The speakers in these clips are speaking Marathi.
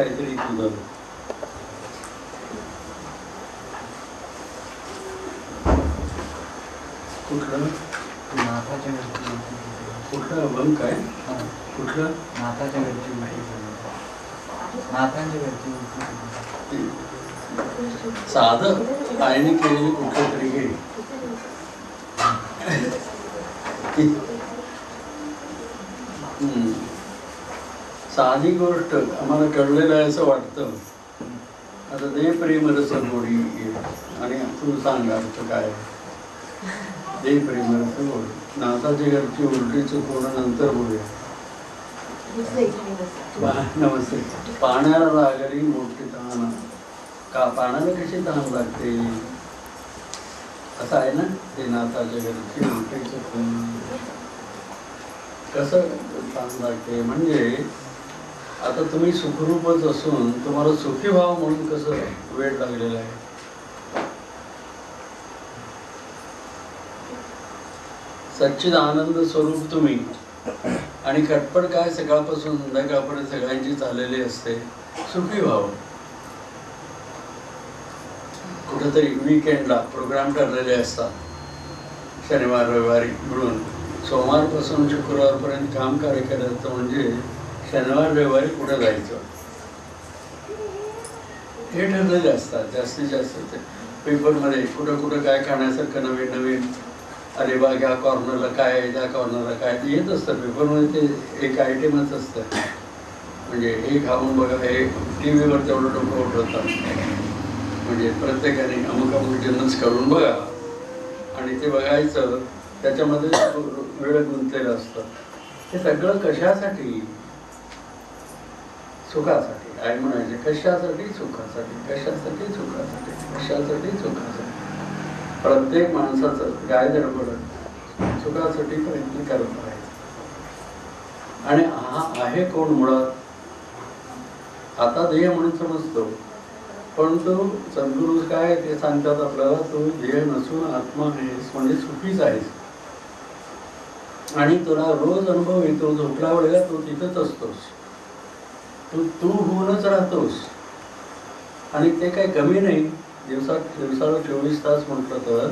काहीतरी तुझं कुठलं नाथाच्या घरची कुठलं अभंग काय कुठलं नाथाच्या घरची नाथांच्या घरची साधं आईने केलेली कुठलं तरी घे साधी गोष्ट आम्हाला कळलेलं आहे असं वाटतं. आता दे प्रेम रस गोडी आणि तू सांग अर्थ काय दे प्रेम रस गोडी. नाथाच्या घरची उलटीचं पूर्ण नंतर बोलूया. नमस्ते. पाण्याला लागली मोठी तहान का पाण्याला कशी तहान लागते असं आहे ना ते नाथाच्या घरची उलटीचं पूर्ण कसं तहान लागते. म्हणजे आता तुम्ही सुखरूपच असून तुम्हाला सुखी व्हावं म्हणून कसं वेळ लागलेला आहे. सच्चिद आनंद स्वरूप तुम्ही आणि खटपट काय सकाळपासून संध्याकाळपर्यंत सगळ्यांची चाललेली असते. सुखी व्हावं. कुठेतरी वीकेंडला प्रोग्राम ठरलेले असतात. शनिवार रविवारी मिळून सोमवारपासून शुक्रवारपर्यंत काम कार्य करायचं म्हणजे शनिवार रविवारी कुठे जायचं हे ठरलेले असतात. जास्तीत जास्त ते पेपरमध्ये कुठं कुठं काय खाण्यासारखं नवीन नवीन अलिबाग ह्या कॉर्नरला काय त्या कॉर्नरला काय येत असतं. पेपरमध्ये ते एक आयटेमच असतं. म्हणजे हे खाऊन बघा हे टी व्हीवर तेवढं डोकं उठवतात. म्हणजे प्रत्येकाने अमुक अमुक जिन्नस करून बघा आणि ते बघायचं. त्याच्यामध्ये वेळ गुंतलेलं असतं. हे सगळं कशासाठी सुखासाठी. आई म्हणायचे कशासाठी सुखासाठी कशासाठी सुखासाठी कशासाठी सुखासाठी. प्रत्येक माणसाचं काय धडपडत सुखासाठी प्रयत्न करत राहायचं. आणि हा आहे कोण मुळात आता देह म्हणून समजतो पण तो सद्गुरू काय ते सांगतात आपल्याला तू देह नसून आत्मा आहेस म्हणजे सुखीच आहेस. आणि तुला रोज अनुभव येतो झोपल्या वेळेला तू तिथंच असतोस. तू होऊनच राहतोस आणि ते काही कमी नाही. दिवसाला 24 तास म्हटलं तर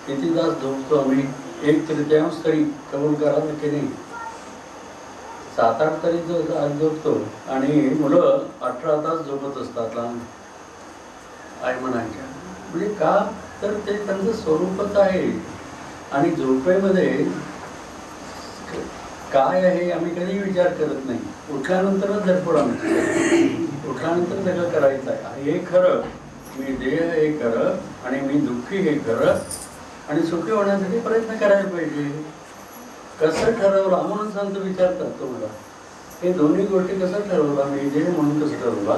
किती तास झोपतो आम्ही. 1/3 तरी कबूल करा की नाही. 7-8 तरी आज झोपतो आणि मुलं 18 तास झोपत असतात लहान. आई म्हणायच्या म्हणजे का तर ते त्यांचं स्वरूपच आहे. आणि झोपेमध्ये काय आहे आम्ही कधी विचार करत नाही. उठल्यानंतरच धडपड आमची. उठल्यानंतर सगळं करायचं आहे. हे खरं मी देह हे खरं आणि मी दुःखी हे खरं आणि सुखी होण्यासाठी प्रयत्न करायला पाहिजे. कसं ठरवला म्हणून संत विचारतात तुम्हाला हे दोन्ही गोष्टी कसं ठरवला. मी देह म्हणून कसं ठरवला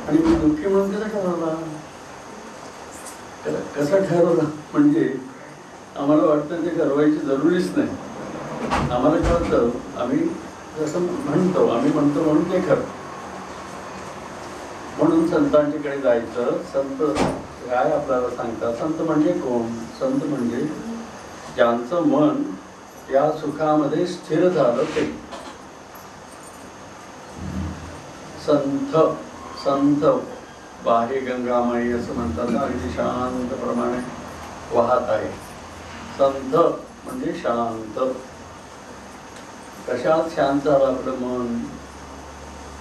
आणि मी दुःखी म्हणून कसं ठरवला. कसं ठरवलं म्हणजे आम्हाला वाटतं ते ठरवायची जरुरीच नाही. आम्हाला कळतं आम्ही जसं म्हणतो आम्ही म्हणतो म्हणून ते खरं. म्हणून संतांच्याकडे जायचं. संत काय आपल्याला सांगतात. संत म्हणजे कोण. संत म्हणजे ज्यांचं मन या सुखामध्ये स्थिर झालं ते संत. संत बाहे गंगामाई असं म्हणतात ना अगदी शांतप्रमाणे वाहत आहे. संत म्हणजे शांत. कशात शांत झालं आपलं मन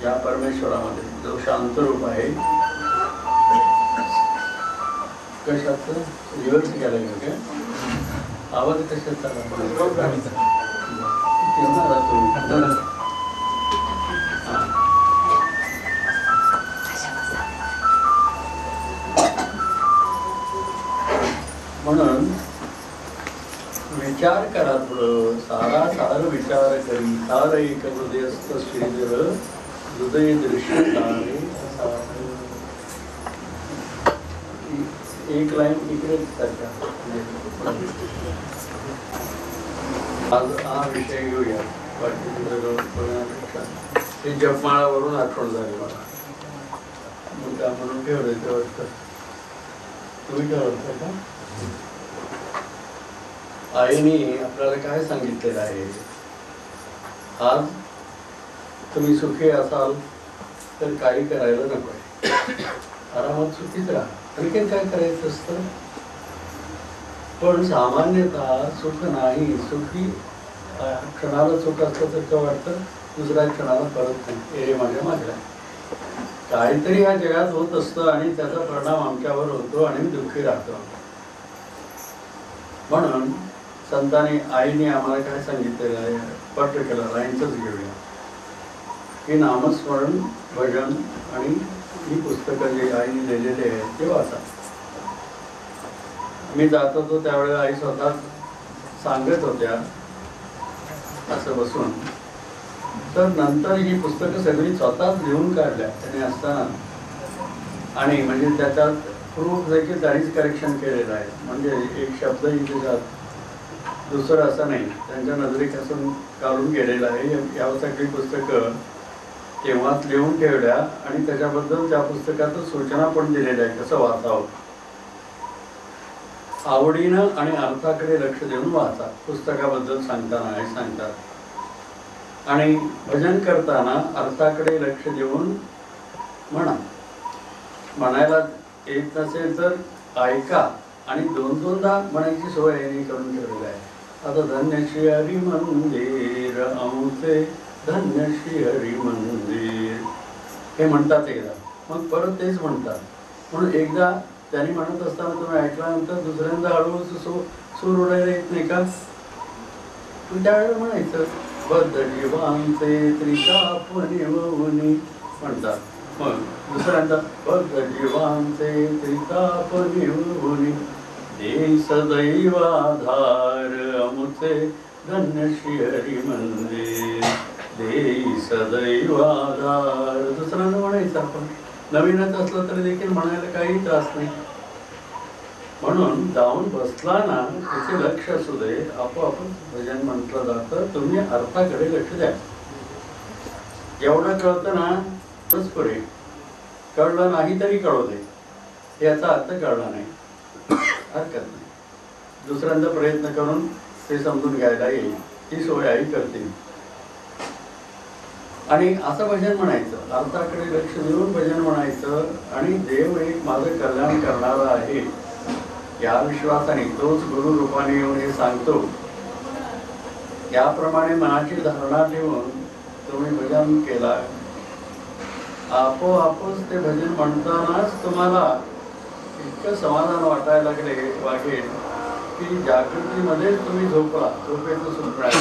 या परमेश्वरामध्ये जो शांत रूप आहे. कशाच रिव्हर्स केला गेलं काय आवाज कशाचा म्हणून विचार करा थोडं. सारा सार विचार करी सार एक हृदयस्थ श्रीधर हृदय दृश्य सारे. एक लाईन इकडे आज हा विषय घेऊया. ते जपमाळावरून आठवण झाली मला. मुद्दा म्हणून ठेवलं ते वाटतं. तुम्ही ठेवलं का. आईने आपल्याला काय सांगितलेलं आहे. आज तुम्ही सुखी असाल तर काही करायला नको आहे, आरामात सुखीच राहा. आणखीन काय करायचं असतं? पण सामान्यतः सुख नाही, सुखी क्षणाला सुख असतं तर काय वाटतं, दुसऱ्या क्षणाला परत नाही. हे माझ्या मागला काहीतरी ह्या जगात होत असतं आणि त्याचा परिणाम आमच्यावर होतो आणि मी दुःखी राहतो. म्हणून संतांनी, आईने आम्हाला काय सांगितलेलं आहे, पट केलं, आईंचंच घेऊया की नामस्मरण, भजन आणि ही पुस्तकं जी आईने लिहिलेली आहेत ते वाचा. मी जात होतो त्यावेळेला आई स्वतः सांगत होत्या असं बसून. तर नंतर ही पुस्तकं सगळी स्वतःच लिहून काढल्या त्याने असताना, आणि म्हणजे त्याच्यात प्रूफ देखील त्यांनीच करेक्शन केलेलं आहे. म्हणजे एक शब्दही त्याच्यात दुसरं असं नाही, त्यांच्या नजरेपासून काढून गेलेलं आहे. या सगळी पुस्तकं तेव्हाच लिहून ठेवल्या आणि त्याच्याबद्दल त्या पुस्तकातच सूचना पण दिलेल्या आहे कसं वाचावं. आवडीनं आणि अर्थाकडे लक्ष देऊन वाचा. पुस्तकाबद्दल सांगताना हे सांगतात. आणि भजन करताना अर्थाकडे लक्ष देऊन म्हणा. म्हणायला येत नसेल तर ऐका आणि दोनदा म्हणायची सोय यांनी करून ठेवलेली आहे. आता धन्य श्री हरी मंदिर अमुचे, धन्य श्री हरी मंदिर हे म्हणतात एकदा, मग परत तेच म्हणतात. म्हणून एकदा त्यांनी म्हणत असताना तुम्ही ऐकल्यानंतर दुसऱ्यांदा हळूहळू सूर उडायला येत नाही का? पण त्यावेळेला म्हणायचं बद्ध जीवांचे त्रितापनी म्हणतात. मग दुसऱ्यांदा बद्ध जीवांचे त्रितापनी दे सदैव आधार अमुचे, धन्य श्री हरी मंदिर दे सदैव आधार. दुसऱ्यांदा म्हणायचं आपण. नवीनच असलं तरी देखील म्हणायला काही त्रास नाही. म्हणून जाऊन बसला ना त्याचे लक्ष असू दे, आपोआप भजन म्हटलं जातं. तुम्ही अर्थाकडे लक्ष द्या. एवढं कळतं ना तरच पुरे. कळलं नाही तरी कळू दे, याचा अर्थ कळला नाही, हरकत नाही. दुसऱ्यांदा प्रयत्न करून ते समजून घ्यायला येईल, ती सोय आई करतील. आणि असं भजन म्हणायचं, अर्थाकडे लक्ष देऊन भजन म्हणायचं. आणि देव एक माझं कल्याण करणारा आहे या विश्वासाने तोच गुरु रूपाने येऊन हे सांगतो. याप्रमाणे मनाची धारणा ठेवून तुम्ही भजन केला, आपोआपच ते भजन म्हणतानाच तुम्हाला इतकं समाधान वाटायला वाटेल की जागृतीमध्ये तुम्ही झोपला, झोपेचं सुटणार.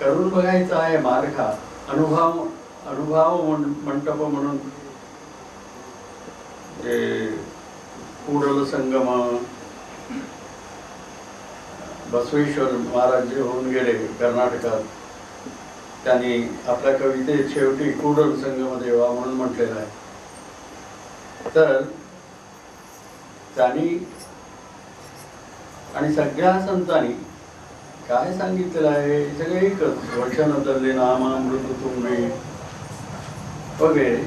करून बघायचं आहे मार्ग हा. अनुभव मंटप म्हणून कूडल संगम, बसवेश्वर महाराज जे होऊन गेले कर्नाटकात, त्यांनी आपल्या कवितेत शेवटी कूडल संगम देवा म्हणून म्हटलेलं आहे. तर त्यांनी आणि सगळ्या संतांनी काय सांगितलेलं आहे, सगळे एकच. वचन धरले नामामृत तुंबे वगैरे.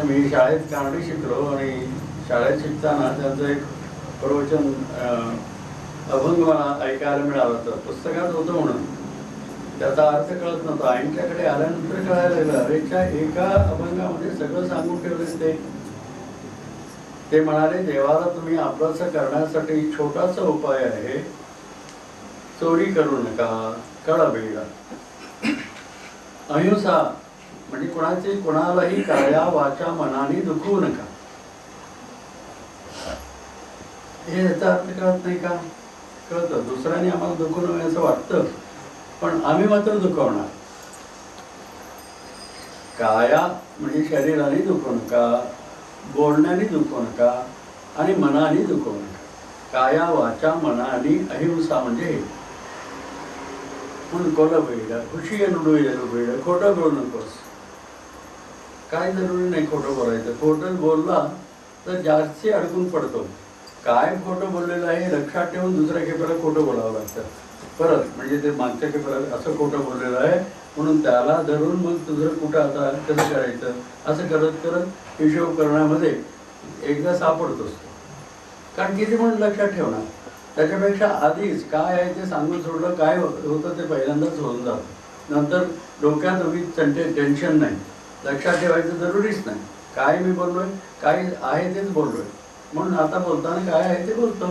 मी शाळेत कानडी शिकलो आणि शाळेत शिकताना त्यांचं एक प्रवचन अभंग मला ऐकायला मिळालं होतं. पुस्तकात होतं म्हणून त्याचा अर्थ कळत नव्हता. आईंच्याकडे आल्यानंतर कळायला लागलं, अरेच्या एका अभंगामध्ये सगळं सांगून ठेवले. ते म्हणाले, देवाला तुम्ही आपलंसं करण्यासाठी छोटासा उपाय आहे, चोरी करू नका, कळबेडा, अहिंसा म्हणजे कोणालाही काया वाचा मनाने दुखवू नका. हे याचा अर्थ कळत नाही का? कळतं. दुसऱ्याने आम्हाला दुखू नये असं वाटतं, पण आम्ही मात्र दुखवणार. काया म्हणजे शरीराने दुखवू नका, बोलण्याने दुखवू नका आणि मनाने दुखवू नका. काया वाचा मनाने अहिंसा म्हणजे हे. म्हणून कोला बेडा, खुशी नुडू बेडा, खोटं बोलू नकोस. काय जरुरी नाही खोटं बोलायचं. खोटं बोलला तर जास्ती अडकून पडतो. काय खोटं बोललेलं आहे लक्षात ठेवून दुसऱ्या खेपेला खोटं बोलावं लागतं परत. म्हणजे ते मागच्या खेपेला असं खोटं बोललेलं आहे म्हणून त्याला धरून मग तुझं कुठं आता कसं करायचं असं करत करत हिशोब करण्यामध्ये एकदा सापडतोस. कारण किती म्हणून लक्षात ठेवणार. त्याच्यापेक्षा आधीच काय आहे ते सांगून सोडलं, काय होतं ते पहिल्यांदाच होऊन जातं. नंतर डोक्यात उगीच टेन्शन नाही, लक्षात ठेवायचं जरुरीच नाही. काय मी बोललोय, काय आहे तेच बोललोय, म्हणून आता बोलताना काय आहे ते बोलतो.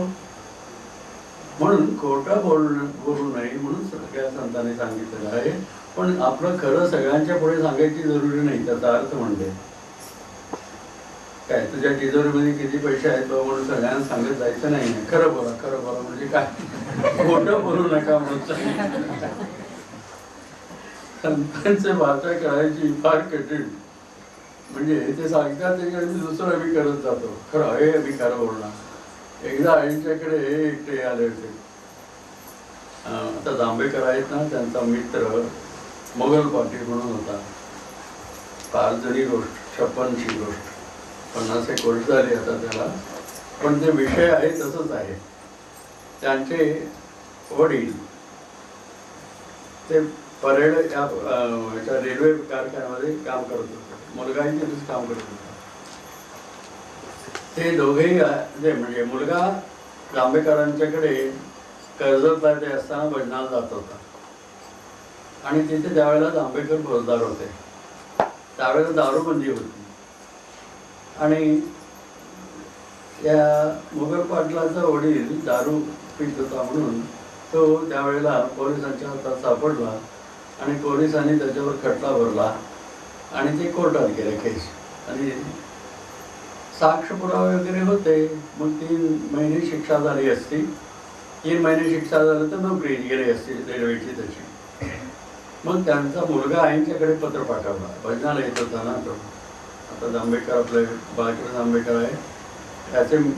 म्हणून खोटं बोलू नये म्हणून सगळ्या संतांनी सांगितलेलं आहे. पण आपलं खरं सगळ्यांच्या पुढे सांगायची जरुरी नाही. त्याचा अर्थ म्हणजे काय, तुझ्या तिजोरीमध्ये किती पैसे आहेत तो म्हणून सगळ्यांना सांगत जायचं नाही. खरं बोला, खरं बोला म्हणजे काय, खोटं बोलू नका म्हणून. संतांचे भाषा करायची फार कठीण. म्हणजे ते सांगतात त्याच्याकडे मी दुसरं मी करत जातो. खरं हे मी खरं बोलणार. एकदा आईंच्याकडे एकटे आले होते. आता जांभेकर आहेत ना, त्यांचा मित्र मोगल पाटील म्हणून होता. फार जुनी गोष्ट, 56ची गोष्ट, 50 वर्ष झाली आता त्याला. पण ते विषय आहे तसंच आहे. त्यांचे वडील ते परेड या रेल्वे कारखान्यामध्ये काम करत होते. मुलगाही तिथेच काम करत होता. ते दोघेही म्हणजे मुलगा जांभेकरांच्याकडे कर्जतला ते असताना भजनाला जात होता. आणि तिथे त्यावेळेला जांभेकर फौजदार होते. त्यावेळेला दारूबंदी होती. आणि या मोगल पाटलाचा वडील दारू पीत होता म्हणून तो त्यावेळेला पोलिसांच्या हातात सापडला आणि पोलिसांनी त्याच्यावर खटला भरला आणि ते कोर्टात गेले केस. आणि साक्ष पुरावे वगैरे होते. मग 3 महिने शिक्षा झाली असती. 3 महिने शिक्षा झाली तर नोकरी गेली असती रेल्वेची त्याची. मग त्यांचा मुलगा आईंच्याकडे पत्र पाठवला. भजनाला येत होता ना तो. आता जांभेकर आपले बाळकृष्ण जांभेकर आहे,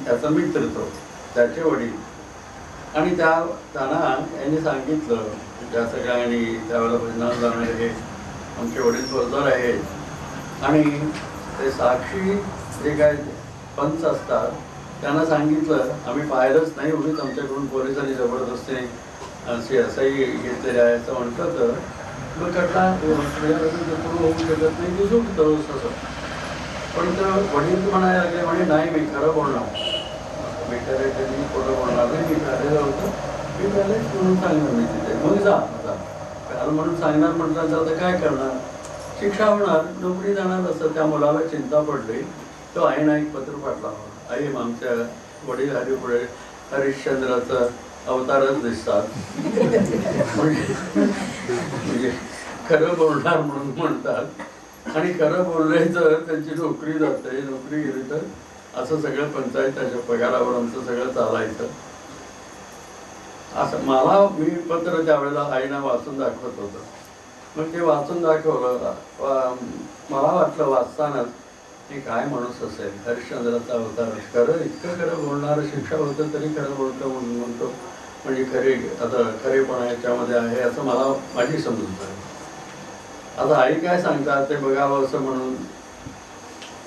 त्याचा मित्र तो, त्याचे वडील. आणि त्यांना यांनी सांगितलं त्या सगळ्यांनी त्यावेळेला भजनाला जाणारे हे आमचे वडील फौजदार आहेत. आणि ते साक्षी जे काय पंच असतात त्यांना सांगितलं आम्ही पाहिलंच नाही, उगीच आमच्याकडून पोलिसांनी जबरदस्तीने असंही घेतलेले आहे असं म्हटलं तर मग खटला पूर्ण होऊ शकत नाही, की झुकतोस असं. पण तर वडील म्हणायला लागले, म्हणे नाही मी खरं बोलणार, मी त्यांनी खोटं बोलणार नाही, मी प्यालेलं होतं, मी प्याले म्हणून सांगणार मी तिथे. मग जा आता प्याल म्हणून सांगणार म्हटलं तर आता काय करणार, शिक्षा होणार, नोकरी जाणार. असं त्या मुलाला चिंता पडली. तो आईनं एक पत्र पाठला, आई आमच्या वडील हरिपुढे हरिश्चंद्राचा अवतारच दिसतात, म्हणजे खरं बोलणार म्हणून म्हणतात. आणि खरं बोलले तर त्यांची नोकरी जाते, नोकरी गेली तर असं सगळं पंचायताच्या पगारावर आमचं सगळं चालायचं. असं मला मी पत्र त्यावेळेला आईना वाचून दाखवत होतं. मग ते वाचून दाखवलं. मला वाटलं वाचतानाच हे काय माणूस असेल, हरिश्चंद्राचा अवतार, खरं इतकं खरं बोलणारं, शिक्षा होतं तरी खरं बोलतो म्हणून म्हणतो, म्हणजे खरे आता खरेपणा याच्यामध्ये आहे असं मला माझी समजूत आहे. आता आई काय सांगतात ते बघावं असं म्हणून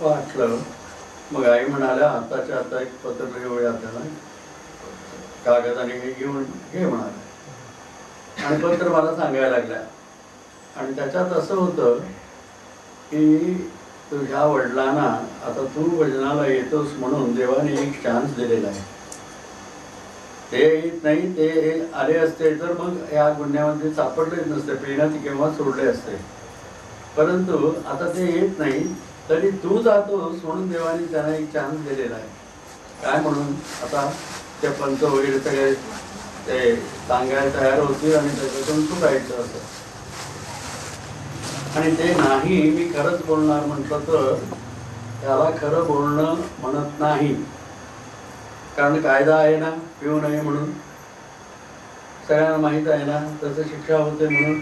वाटलं. मग आई म्हणाल्या आताच्या आता एक पत्र लिहूया त्याला, कागद आणि हे घेऊन घे म्हणाले. आणि पत्र मला सांगायला लागल्या. आणि त्याच्यात असं होतं की तुझ्या वडिलांना आता तू भजनाला येतोस म्हणून देवाने एक चान्स दिलेला आहे. ते येत नाही, ते आले असते तर मग या गुन्ह्यामध्ये सापडलेच नसते, पिण्यात किंवा सोडले असते. परंतु आता ते येत नाही तरी तू जातोस म्हणून देवाने त्यांना एक चान्स दिलेला आहे. काय म्हणून आता ते पंच वगैरे सगळे ते सांगायला तयार होतील आणि त्याच्यातून सुटायचं असं. आणि ते नाही मी खरंच बोलणार म्हटलं तर त्याला खरं बोलणं म्हणत नाही. कारण कायदा आहे ना, पिऊ नये म्हणून सगळ्यांना माहीत आहे ना, तसं शिक्षा होते म्हणून.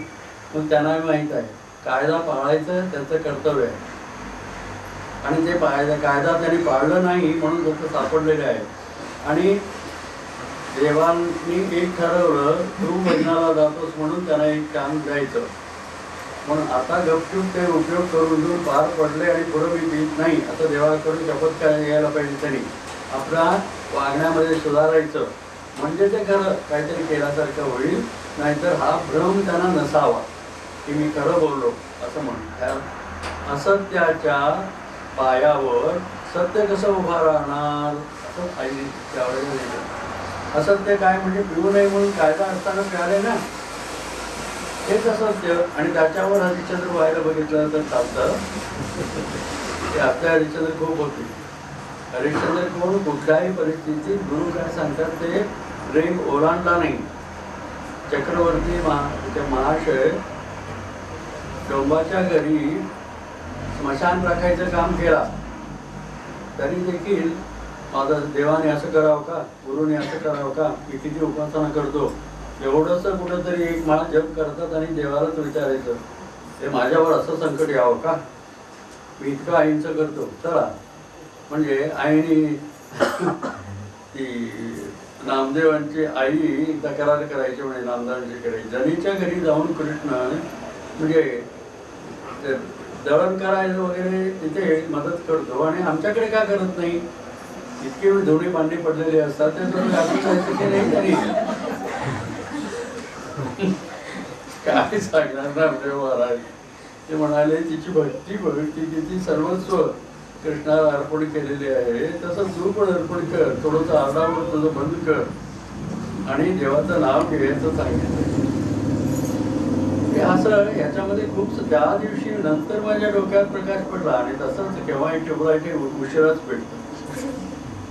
मग त्यांनाही माहीत आहे कायदा पाळायचं त्याचं कर्तव्य आहे. आणि ते कायदा त्यांनी पाळलं नाही म्हणून त्याचं सापडलेले आहे. आणि देवांनी एक ठरवलं तू भजनाला जातोस म्हणून त्यांना एक काम द्यायचं. म्हणून आता गपचूप ते उपयोग करून घेऊन पार पडले आणि पुढं मी भीत नाही. आता देवाकडून शपथ घ्यायला पाहिजे त्यांनी आपल्या वागण्यामध्ये सुधारायचं, म्हणजे ते खरं काहीतरी केल्यासारखं होईल. नाहीतर हा भ्रम त्यांना नसावा की मी खरं बोललो असं म्हणून. असत्याच्या पायावर सत्य कसं उभा राहणार असं आई त्यावेळेला. असत्य काय म्हणजे पिऊ नये म्हणून कायदा असताना प्याले ना, हे कसं असतं. आणि त्याच्यावर हरिश्चंद्र व्हायला बघितलं तर चालतं. ते आपल्या हरिश्चंद्र खूप होते. हरिश्चंद्र कोण कुठल्याही परिस्थितीत गुरु काय सांगतात ते रेग ओलांडला नाही. चक्रवर्ती महाशय डोंबाच्या घरी स्मशान राखायचं काम केला तरी देखील माझं देवाने असं करावं का, गुरुने असं करावं का, मी किती उपासना करतो, एवढंसं कुठंतरी एक मला जप करतात आणि देवालाच विचारायचं ते माझ्यावर असं संकट यावं का, मी इतकं आईंचं करतो. चला म्हणजे आईने ती नामदेवांची आई तक्रार करायची म्हणजे नामदेवांच्याकडे जनीच्या घरी जाऊन कृष्ण म्हणजे दळण करायला वगैरे तिथे मदत करतो आणि आमच्याकडे का करत नाही. इतके धुणे भांडे पडलेले असतात ते नाही तरी काय सांगणार नामदेव महाराज. ते म्हणाले तिची भक्ती किती सर्वस्व कृष्णाला अर्पण केलेली आहे तसं तू पण अर्पण कर, थोडंसं आरडावर तुझं बंद कर आणि देवाचं नाव घ्यायचं सांगितलं. हे असं याच्यामध्ये खूप त्या दिवशी नंतर माझ्या डोक्यात प्रकाश पडला आणि तसंच केव्हाही ठेवलाय उशिराच पेटतं.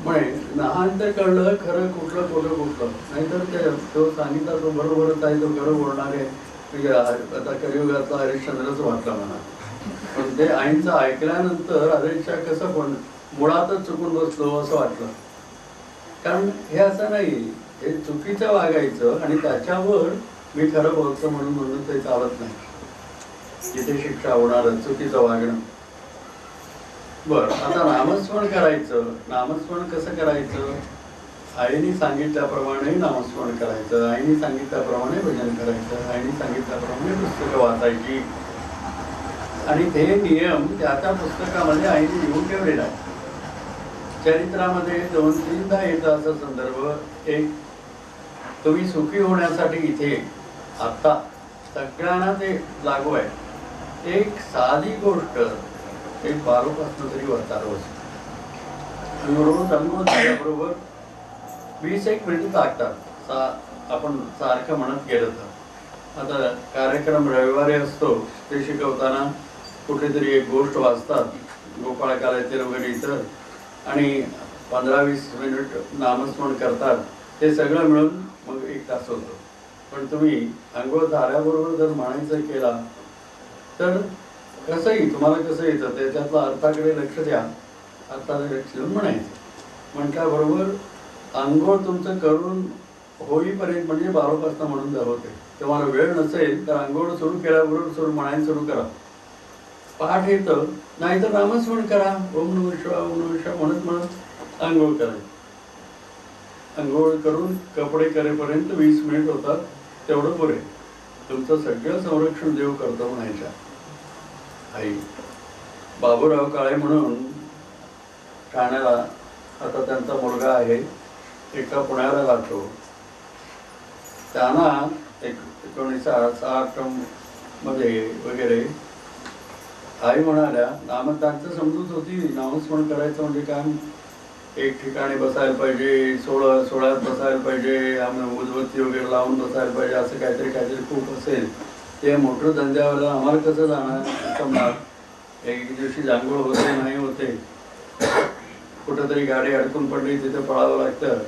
म्हणजे नंतर कळलं खरं कुठलं कुठलं नाहीतर ते तो सांगितला तो बरोबरच आहे, तो खरं बोलणार आहे. म्हणजे आता कलियुगातला हरिश्चंद्रच वाटला मला. पण ते आईंचं ऐकल्यानंतर हरिश्चा कसं पण मुळातच चुकून बसलो असं वाटलं. कारण हे असं नाही, हे चुकीचं वागायचं आणि त्याच्यावर मी खरं बोलतो म्हणून ते चालत नाही. तिथे शिक्षा होणारच चुकीचं वागणं. बरं, आता नामस्मरण करायचं. नामस्मरण कसं करायचं? आईने सांगितल्याप्रमाणे नामस्मरण करायचं, आईने सांगितल्याप्रमाणे भजन करायचं, आईने सांगितल्याप्रमाणे पुस्तकं वाचायची. आणि ते नियम त्या पुस्तकामध्ये आईने लिहून ठेवलेला आहे. चरित्रामध्ये 2-3दा येतं असं संदर्भ. एक, तुम्ही सुखी होण्यासाठी इथे आता सगळ्यांना ते लागू आहे. एक साधी गोष्ट एक 12 तरी वाचा रोज. रोज अंघोळ झाल्याबरोबर 20-1 मिनिट लागतात. आपण सारखं म्हणत गेलं तर. आता कार्यक्रम रविवारी असतो, ते शिकवताना कुठेतरी एक गोष्ट वाचतात, गोपाळकालाचे वगैरे इतर, आणि 15-20 मिनिट नामस्मरण करतात. ते सगळं मिळून मग 1 तास होतो. पण तुम्ही अंघोळ झाल्याबरोबर जर म्हणायचं केला तर कसंही तुम्हाला कसं येतं त्याच्यातला अर्थाकडे लक्ष द्या, अर्थाकडे लक्ष देऊन म्हणायचं. म्हटल्याबरोबर अंघोळ तुमचं करून होईपर्यंत म्हणजे 12 म्हणून जर होते. तुम्हाला वेळ नसेल तर अंघोळ सुरू केल्याबरोबर म्हणायला सुरू करा. पाठ येतं नाहीतर नामस्मरण करा. ओम नमः शिवाय ओम नमः शिवाय म्हणत अंघोळ करायचं. अंघोळ करून कपडे करेपर्यंत 20 मिनिट होतात, तेवढं पुरे. तुमचं सगळं संरक्षण देव करतो म्हणायच्या आई. बाबूराव काळे म्हणून ठाण्याला आता त्यांचा मुलगा आहे, एका पुण्याला राहतो. त्यांना 1960 मध्ये वगैरे आई म्हणाल्या, त्यांचं समजूत होती नामस्मरण करायचं म्हणजे काय, एक ठिकाणी बसायला पाहिजे, सोळ्यात बसायला पाहिजे, उदबत्ती वगैरे लावून बसायला पाहिजे, असं काहीतरी खूप असेल. ते मोठं धंद्यावाला आम्हाला कसं जमणार. एक दिवशी जांभूळ होते नाही होते, कुठंतरी गाडी अडकून पडली तिथे पळावं लागतं.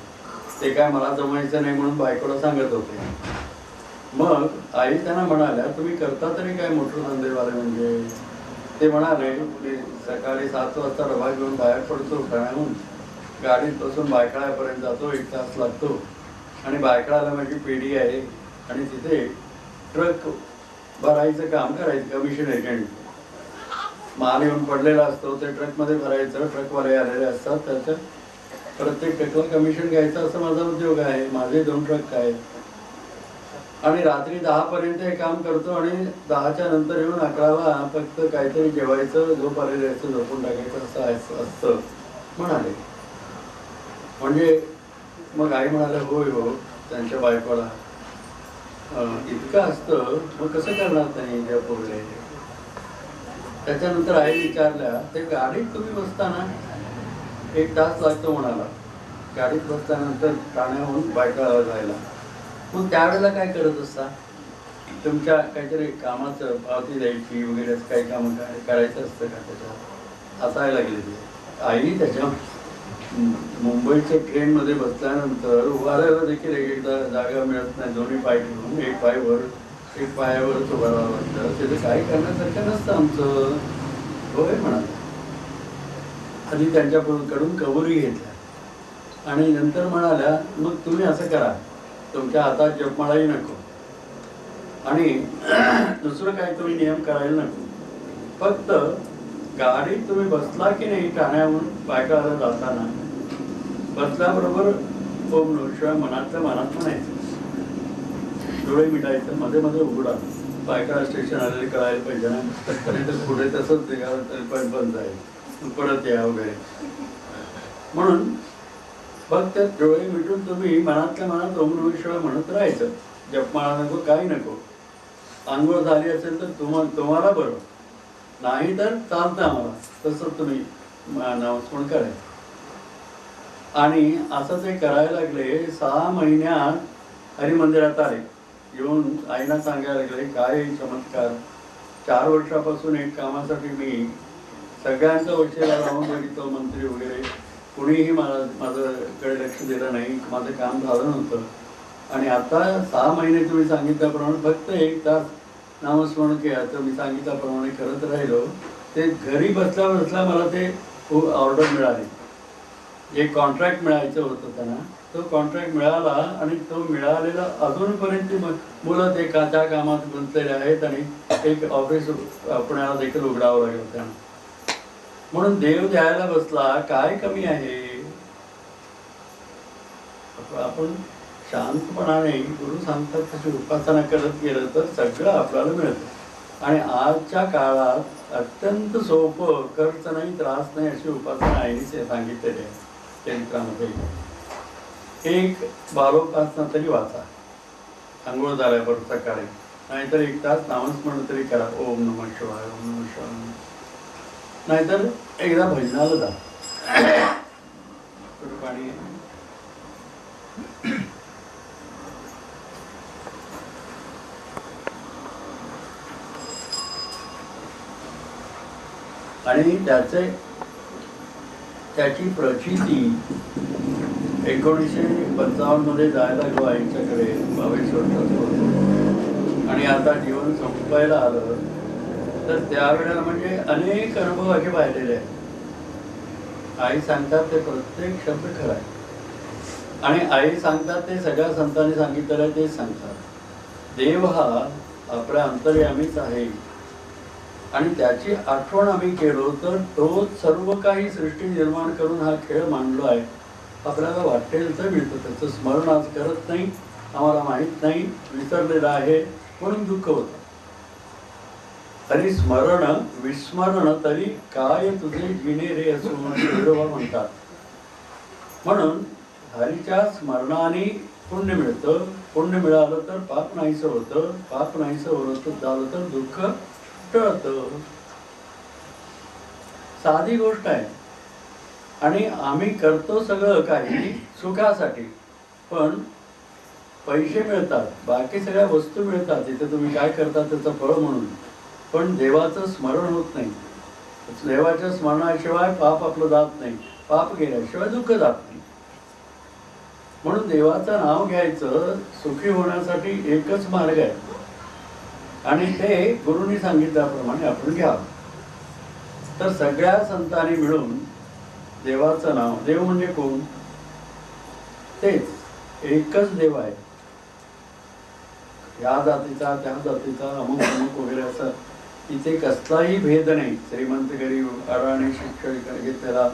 ते काय मला जमायचं नाही म्हणून बायकोला सांगत होते. मग आई त्यांना म्हणाल्या, तुम्ही करता तरी काय मोठं धंदेवाले म्हणजे. ते म्हणाले, सकाळी 7 वाजता डबा घेऊन बाहेर पडतो ठाण्याहून, गाडीत बसून बायकळापर्यंत जातो, 1 तास लागतो. आणि बायकळाला माझी पेढी आहे आणि तिथे ट्रक भरायचं काम करायचं. कमिशन एजंट माल येऊन पडलेला असतो, ते ट्रकमध्ये भरायचं. ट्रकवाले आलेले असतात, त्याचं प्रत्येक ट्रकला कमिशन घ्यायचं, असं माझा उद्योग आहे. माझे 2 ट्रक आहेत. आणि रात्री 10 पर्यंत हे काम करतो आणि 10च्या नंतर येऊन 11ला फक्त काहीतरी जेवायचं, झोप आलेले असतं, झोपून टाकायचं, असं असतं म्हणाले. म्हणजे मग आई म्हणाले, होय हो, त्यांच्या बायकोला इतकं असतं, मग कसं करणार त्यांनी त्या पोरले. त्याच्यानंतर आई विचारल्या, ते गाडीत तुम्ही बसताना 1 तास लागतो म्हणाला. गाडीत बसल्यानंतर ठाण्याहून बायकाला जायला, मग त्यावेळेला काय करत असता. तुमच्या काहीतरी कामाचं पावती द्यायची वगैरे असं काही कामं करायचं असतं का त्याच्यात असायला लागले ते. आई त्याच्या मुंबईच्या ट्रेनमध्ये बसल्यानंतर उभारायला देखील एकदा जागा मिळत नाही. दोन्ही पाय ठेवून एक पायावरच उभं राहावं लागतं. त्याचं काही करण्यासारखं नसतं आमचं. होय म्हणाला. आधी त्यांच्याकडून कबुली घेतल्या आणि नंतर म्हणाल्या मग तुम्ही असं करा, तुमच्या हातात जपमाळाही नको आणि दुसरं काही तुम्ही नियम करायला नको. फक्त गाडीत तुम्ही बसला की नाही ठाण्याहून बायकाला जाताना बसल्याबरोबर ओम नमः शिवाय मनातल्या मनात म्हणायचं, डोळे मिटायचं, मध्ये मध्ये उघडा. बायका स्टेशन आलेले कळायला पाहिजे ना, तर पुढे तसंच निघालं तरी पण बंद जाईल, परत या वगैरे. म्हणून फक्त डोळे मिटून तुम्ही मनातल्या मनात ओम नमः शिवाय म्हणत राहायचं. जपमाळा नको, काही नको. आंघोळ झाली असेल तर तुम्हाला बरं, नाही तर चालतं आम्हाला, तसं तुम्ही नामस्मरण करायचं. आणि असं ते करायला लागले. 6 महिन्यात हरिमंदिरात आले. येऊन आईना सांगायला लागले काय चमत्कार. 4 वर्षापासून एक कामासाठी मी सगळ्यांचा वशिला राहून बघितलं, मंत्री वगैरे कुणीही माझ्याकडे लक्ष दिलं नाही, माझं काम झालं नव्हतं. आणि आता 6 महिने तुम्ही सांगितल्याप्रमाणे फक्त 1 तास नामस्मरण केलं तर मी सांगितल्याप्रमाणे करत राहिलो. ते घरी बसल्या बसल्या मला ते ऑर्डर मिळाली. जे कॉन्ट्रॅक्ट मिळायचं होतं त्यांना, तो कॉन्ट्रॅक्ट मिळाला. आणि तो मिळालेला अजूनपर्यंत मुलं ते त्या कामात गुंतलेले आहेत. आणि एक ऑफिस पुण्याला देखील उघडावं लागेल त्यांना. म्हणून देव द्यायला बसला, काय कमी आहे. आपण शांतपणाने गुरु सांगतात तशी उपासना करत गेलं तर सगळं आपल्याला मिळतं. आणि आजच्या काळात अत्यंत सोपं, खर्च नाही, त्रास नाही अशी उपासना आईने सांगितलेली आहे चरित्रामध्ये. एक बालोपासना तरी वाचा आंघोळ झाल्यावर सकाळी, नाहीतर 1 तास नामस्मरण तरी करा. ओम नमः शिवाय, ओम नमः शिवाय. नाहीतर एकदा भजनाला जा. पाणी आणि त्याची प्रचिती 1955 मध्ये जायला लागलो आईच्याकडे. 22 वर्षाचा होतो. आणि आता जीवन संपायला आलं तर त्यावेळेला म्हणजे अनेक अनुभव असे पाहिलेले आहेत. आई सांगतात ते प्रत्येक शब्द खरा आहे. आणि आई सांगतात ते सगळ्या संतांनी सांगितलेलं आहे तेच सांगतात. देव हा आपल्या अंतर्यामीच आहे. आणि त्याची आठवण आम्ही केलो तर तो सर्व काही सृष्टी निर्माण करून हा खेळ मांडलो आहे. आपल्याला वाटेल तर मिळतं. त्याचं स्मरण आज करत नाही, आम्हाला माहीत नाही, विसरलेलं आहे म्हणून दुःख होतं. तरी स्मरण विस्मरण तरी काय तुझे जिणे रे असं विडोबा म्हणतात. म्हणून हरीच्या स्मरणाने पुण्य मिळतं. पुण्य मिळालं तर पाप नाहीसं होतं. पाप नाहीसं होत झालं तर दुःख टळतं. साधी गोष्ट आहे. आणि आम्ही करतो सगळं काही सुखासाठी. पण पैसे मिळतात, बाकी सगळ्या वस्तू मिळतात, तिथे तुम्ही काय करता त्याचं फळ म्हणून. पण देवाचं स्मरण होत नाही. देवाच्या स्मरणाशिवाय पाप आपलं जात नाही. पाप गेल्याशिवाय दुःख जात नाही. म्हणून देवाचं नाव घ्यायचं सुखी होण्यासाठी एकच मार्ग आहे. आणि ते गुरुनी सांगितल्याप्रमाणे आपण घ्यावं. तर सगळ्या संतांनी मिळून देवाचं नाव, देव म्हणजे कोण? तेच एकच देव आहे. या जातीचा त्या जातीचा अमुक अमुक वगैरे असं इथे कसलाही भेद नाही. श्रीमंत गरीब, अडाणी शिक्षक घेतलेला,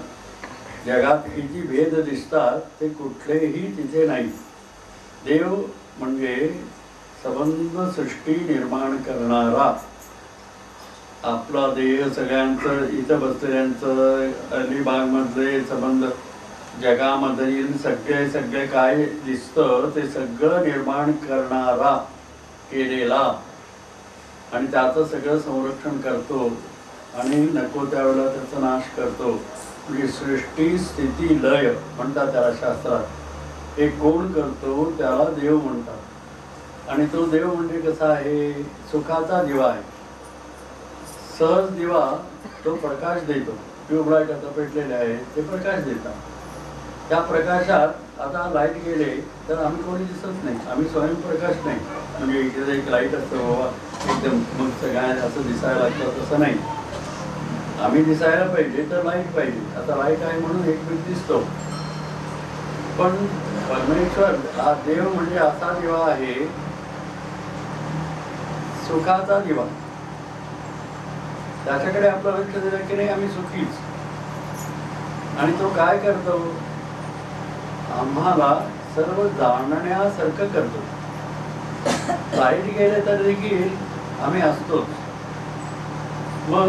जगात हे जी भेद दिसतात ते कुठलेही तिथे नाही. देव म्हणजे संबंध सृष्टी निर्माण करणारा. आपला देह सगळ्यांचं, इथं बसलेल्यांचं, अलिबागमधले संबंध, जगामधील सगळे काय दिसतं ते सगळं निर्माण करणारा, केलेला. आणि त्याचं सगळं संरक्षण करतो आणि नको त्यावेळेला त्याचा नाश करतो. म्हणजे सृष्टी स्थिती लय म्हणतात त्याला शास्त्रात. हे कोण करतो त्याला देव म्हणतात. आणि तो देव म्हणजे कसा आहे, सुखाचा दिवा आहे. सहज दिवा तो प्रकाश देतो. ट्यूबलाईट आता पेटलेले आहे ते प्रकाश देतात. त्या प्रकाशात आता लाईट गेले तर आम्ही कोणी दिसत नाही, आम्ही स्वयंप्रकाश नाही. म्हणजे इकडे एक लाईट असतो बाबा एकदम मग सगळ्या असं दिसायला लागतं तसं नाही. आम्ही दिसायला पाहिजे तर लाईट पाहिजे. आता लाईट आहे म्हणून एक मी दिसतो. पण परमेश्वर हा देव म्हणजे असा दिवा आहे, सुखाचा दिवा. त्याच्याकडे आपलं लक्ष दिलं की नाही आम्ही सुखीच. आणि तो काय करतो, आम्हाला सर्व जाणण्यासारखं करतो. लाईट गेले तर देखील आम्ही असतोच. मग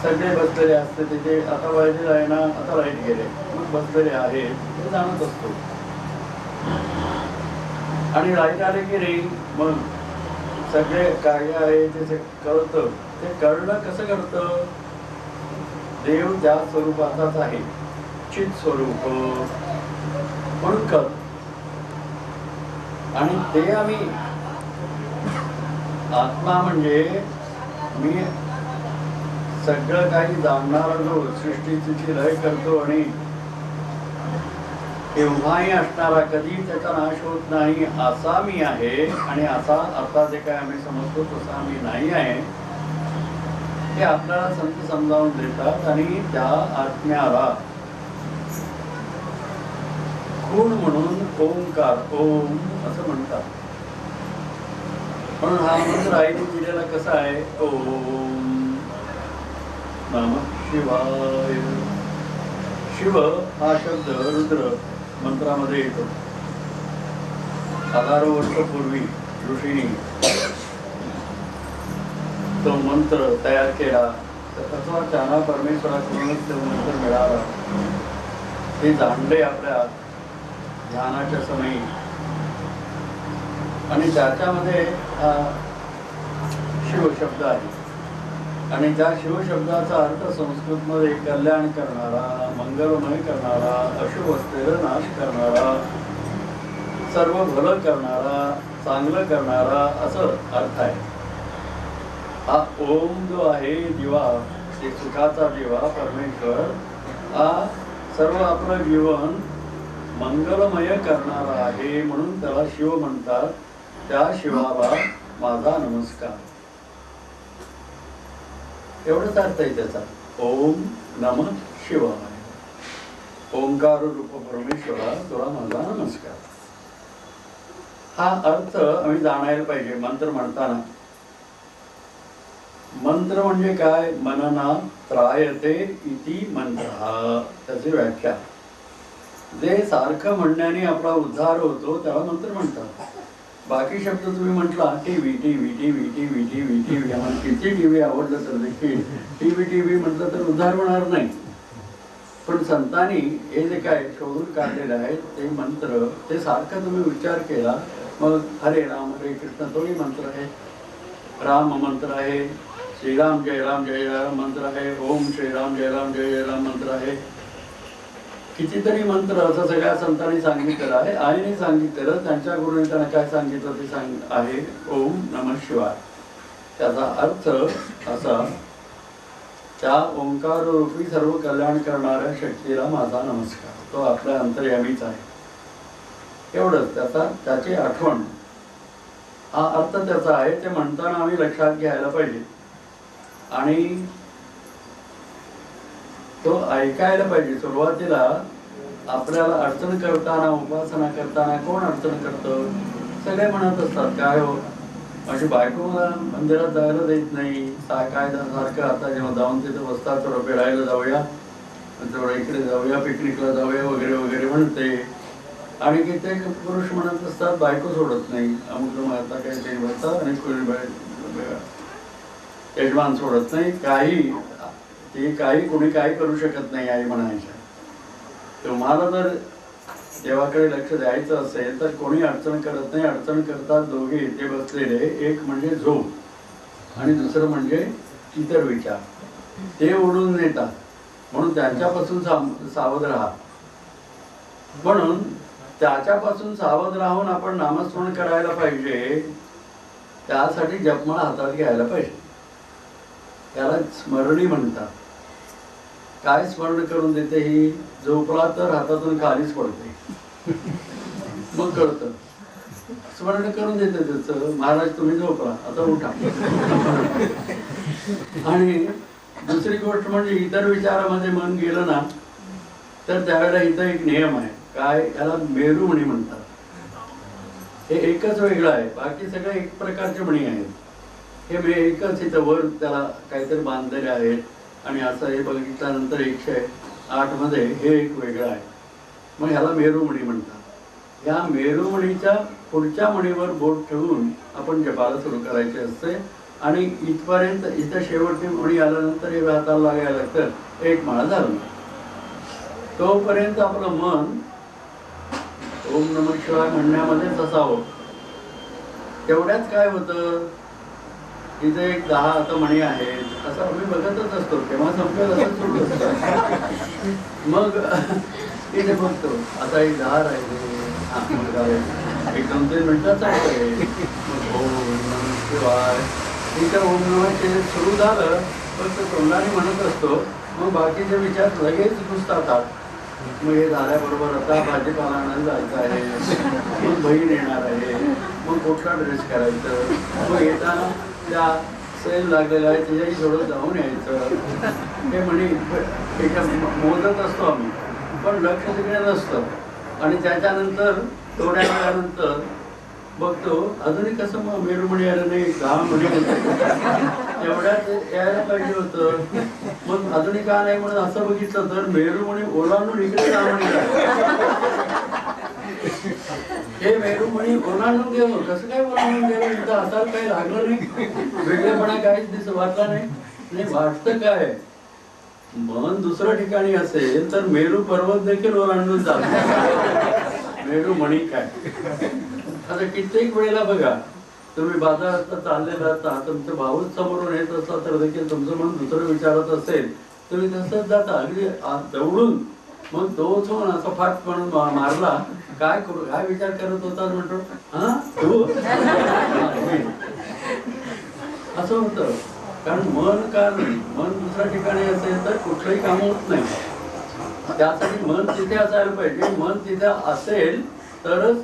सगळे बसलेले असते तिथे, आता वाजले आहे ना, आता लाईट गेले, मग बसलेले आहेत ते जाणत असतो. आणि लाईट आले की नाही मग सगळे काय आहे ते कळतं. ते कळणं कसं कळतं, देव ज्या स्वरूपाचाच आहे, चित स्वरूप म्हणून कळतं. आणि ते आम्ही आत्मा म्हणजे मी सगळं काही जाणणारा जो सृष्टीची लय करतो आणि केव्हाही असणारा, कधी त्याचा नाश होत नाही असा मी आहे. आणि असा आता जे काय आम्ही समजतो तसा मी नाही आहे, ते आपल्याला संत समजावून देतात. आणि त्या आत्म्याला खूण म्हणून ओंकार, ओम असं म्हणतात. म्हणून हा मंत्र आईने दिलेला कसा आहे, ओम नमः शिवाय. शिव हा शब्द रुद्र मंत्रामध्ये येतो. हजारो वर्षापूर्वी ऋषींनी तो मंत्र तयार केला. अथवा त्यांना परमेश्वराकडूनच तो मंत्र मिळाला. ते जाणले आपल्या ध्यानाच्या समयी. आणि त्याच्यामध्ये हा शिव शब्द आहे. आणि त्या शिवशब्दाचा अर्थ संस्कृतमध्ये कल्याण करणारा, मंगलमय करणारा, अशुभ असलेला नाश करणारा, सर्व भलं करणारा, चांगलं करणारा असं अर्थ आहे. हा ओम जो आहे दिवा, ते सुखाचा दिवा परमेश्वर, हा सर्व आपलं जीवन मंगलमय करणारा आहे. म्हणून त्याला शिव म्हणतात. त्या शिवाला माझा नमस्कार. एवढंच अर्थ आहे त्याचा. ओम नमः शिवाय. ओंकार रूप परमेश्वरा तुला माझा नमस्कार. हा अर्थ आम्ही जाणायला पाहिजे मंत्र म्हणताना. मंत्र म्हणजे काय, मनना त्रायते इति मंत्र. त्याची व्याख्या, जे सारखं म्हणण्याने आपला उद्धार होतो त्याला मंत्र म्हणतात. बाकी शब्द तुम्ही म्हटला TV TV TV TV TV TV, आम्हाला किती टीव्ही आवडलं तर देखील टीव्ही टीव्ही म्हटलं तर उद्धार होणार नाही. पण संतांनी हे जे काय शोधून काढलेलं आहे ते मंत्र, ते सारखं तुम्ही उच्चार केला, मग हरे राम हरे कृष्ण तोही मंत्र आहे, राम मंत्र आहे, श्रीराम जय राम मंत्र आहे, ओम श्रीराम जय राम मंत्र आहे. कितीतरी मंत्र असं सगळ्या संतांनी सांगितलेलं आहे. आईने सांगितलेलं, त्यांच्या गुरुने त्यांना काय सांगितलं ते आहे ओम नमः शिवाय. त्याचा अर्थ असा, त्या ओंकार रूपी सर्व कल्याण करणाऱ्या शक्तीला माझा नमस्कार. तो आपल्या अंतर्यामीच आहे. एवढंच त्याची आठवण, हा अर्थ त्याचा आहे. ते म्हणताना आम्ही लक्षात घ्यायला पाहिजे आणि तो ऐकायला पाहिजे. सुरुवातीला आपल्याला अडचण करताना, उपासना करताना कोण अडचण करतं, सगळे म्हणत असतात काय हो माझी बायको मला मंदिरात जायला देत नाही, काय सारखं आता जेव्हा जाऊन तिथं बसतात थोडं फिरायला जाऊया, थोडं इकडे जाऊया, पिकनिकला जाऊया वगैरे वगैरे म्हणते. आणि कित्येक पुरुष म्हणत असतात बायको सोडत नाही, अमुक आता काय ते बसतात आणि यजमान सोडत नाही, काही कोणी काही करू शकत नाही आई म्हणायच्या. तुम्हाला जर देवाकडे लक्ष द्यायचं असेल तर कोणी अडचण करत नाही. अडचण करतात दोघे इथे बसलेले, एक म्हणजे झोप आणि दुसरं म्हणजे इतर विचार, ते ओढून नेतात. म्हणून त्यांच्यापासून सावध राहा. म्हणून त्याच्यापासून सावध राहून आपण नामस्मरण करायला पाहिजे. त्यासाठी जपमाळा हातात घ्यायला पाहिजे. त्याला स्मरणी म्हणतात. काय स्मरण करून देते ही? झोपला तर हातातून खालीच पडते, मग कळतं. स्मरण करून देते त्याचं, महाराज तुम्ही झोपला, आता उठा. आणि दुसरी गोष्ट म्हणजे इतर विचारामध्ये मन गेलं ना तर त्यावेळेला इथं एक नियम आहे. काय? याला मेरू म्हणी म्हणतात. हे एकच वेगळं आहे, बाकी सगळे एक प्रकारचे म्हणी आहेत. हे एकच इथं वर त्याला काहीतरी बांधलेले आहेत. आणि असं हे बघितल्यानंतर 108 मध्ये हे एक वेगळं आहे. मग ह्याला मेरू म्हणी म्हणतात. या मेरू म्हणीच्या पुढच्या म्हणीवर बोट ठेवून आपण जपाला सुरू करायचे असते. आणि इथपर्यंत, इथं शेवटची म्हणी आल्यानंतर हे हाताला लागायला लागतं. एक माळा झालं. तोपर्यंत आपलं मन ओम नमः शिवाय म्हणण्यामध्येच असावं. तेवढ्याच काय होतं, इथे एक 10 आता म्हणी आहेत असं आम्ही बघतच असतो. तेव्हा संपेल असं सुरू असतं. मग इथे बघतो आता एक 10 राहिले. मग एक 2-3 मिनिटात आहे. मग ओम नमः शिवाय तिथं ओम नमः सुरू झालं फक्त तोंडाने म्हणत असतो. मग बाकीचे विचार लगेच घुसतात. मग हे झाल्याबरोबर आता भाजीपाला आणायला जायचं आहे, मग बहीण येणार आहे, मग कुठला ड्रेस करायचं, मग येताना त्या सेल लागलेला आहे त्याच्याही थोडं जाऊन यायचं. हे म्हणे एका मोजत असतो आम्ही, पण लक्ष तिकडे नसतं. आणि त्याच्यानंतर थोड्या वेळानंतर बघतो अजूनही कसं मग मेरू म्हणी आलं नाही, 10 म्हणी एवढ्यात यायला पाहिजे होतं. मग अजूनही का नाही म्हणून असं बघितलं तर मेरू म्हणी ओलांडून इकडे 10 म्हणी. हे मेरू म्हणी ओलांडून गेलो. कसं काय ओलांडून गेलो? इथं हाताला काही लागलं नाही, वेगळेपणा काहीच वाटला नाही. वाटतं काय, मन दुसऱ्या ठिकाणी असेल तर मेरू पर्वत देखील ओलांडून जातो. मेरू म्हणी काय? आता कित्येक वेळेला बघा, तुम्ही बाजारात चाललेला असता, तुमचं भाऊच समोरून येत असला तर देखील तुमचं मन दुसरं विचारत असेल, तुम्ही तसंच जाता अगदी दौडून. मग तोच होऊन असं फाट म्हणून मारला. काय करू, काय विचार करत होता म्हणतो, हा तू असं होतं. कारण मन दुसऱ्या ठिकाणी असेल तर कुठलंही काम होत नाही. त्यासाठी मन तिथे असायला पाहिजे. मन तिथे असेल तरच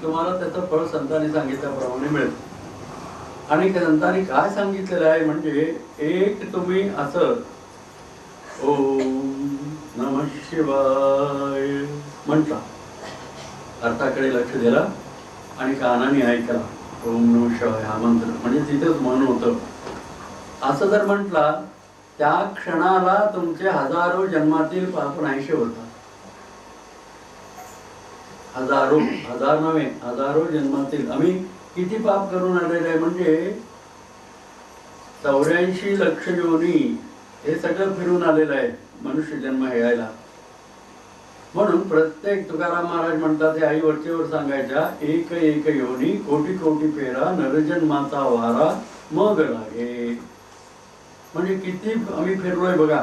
तुम्हाला त्याचं फळ संतांनी सांगितल्याप्रमाणे मिळेल. आणि संतांनी काय सांगितलेलं आहे म्हणजे एक तुम्ही असं ओम नमः शिवाय म्हटला, अर्थाकडे लक्ष दिला आणि कानाने ऐकला ओम नमः शिवाय हा मंत्र, म्हणजे तिथेच मन होतं. असं जर म्हटला त्या क्षणाला तुमचे हजारो जन्मातील पाप नाहीसे होतात. हजार नव्हे, हजारो जन्मातील. आम्ही किती पाप करून आलेले आहे म्हणजे 84 लक्ष योनी हे सगळं फिरून आलेलं आहे मनुष्य जन्म यायला. म्हणून प्रत्येक तुकाराम महाराज म्हणतात, हे आई वरचेवर सांगायच्या, एक एक योनी कोटी कोटी फेरा नरजन्माचा वारा मग लागे. म्हणजे किती आम्ही फिरलोय बघा.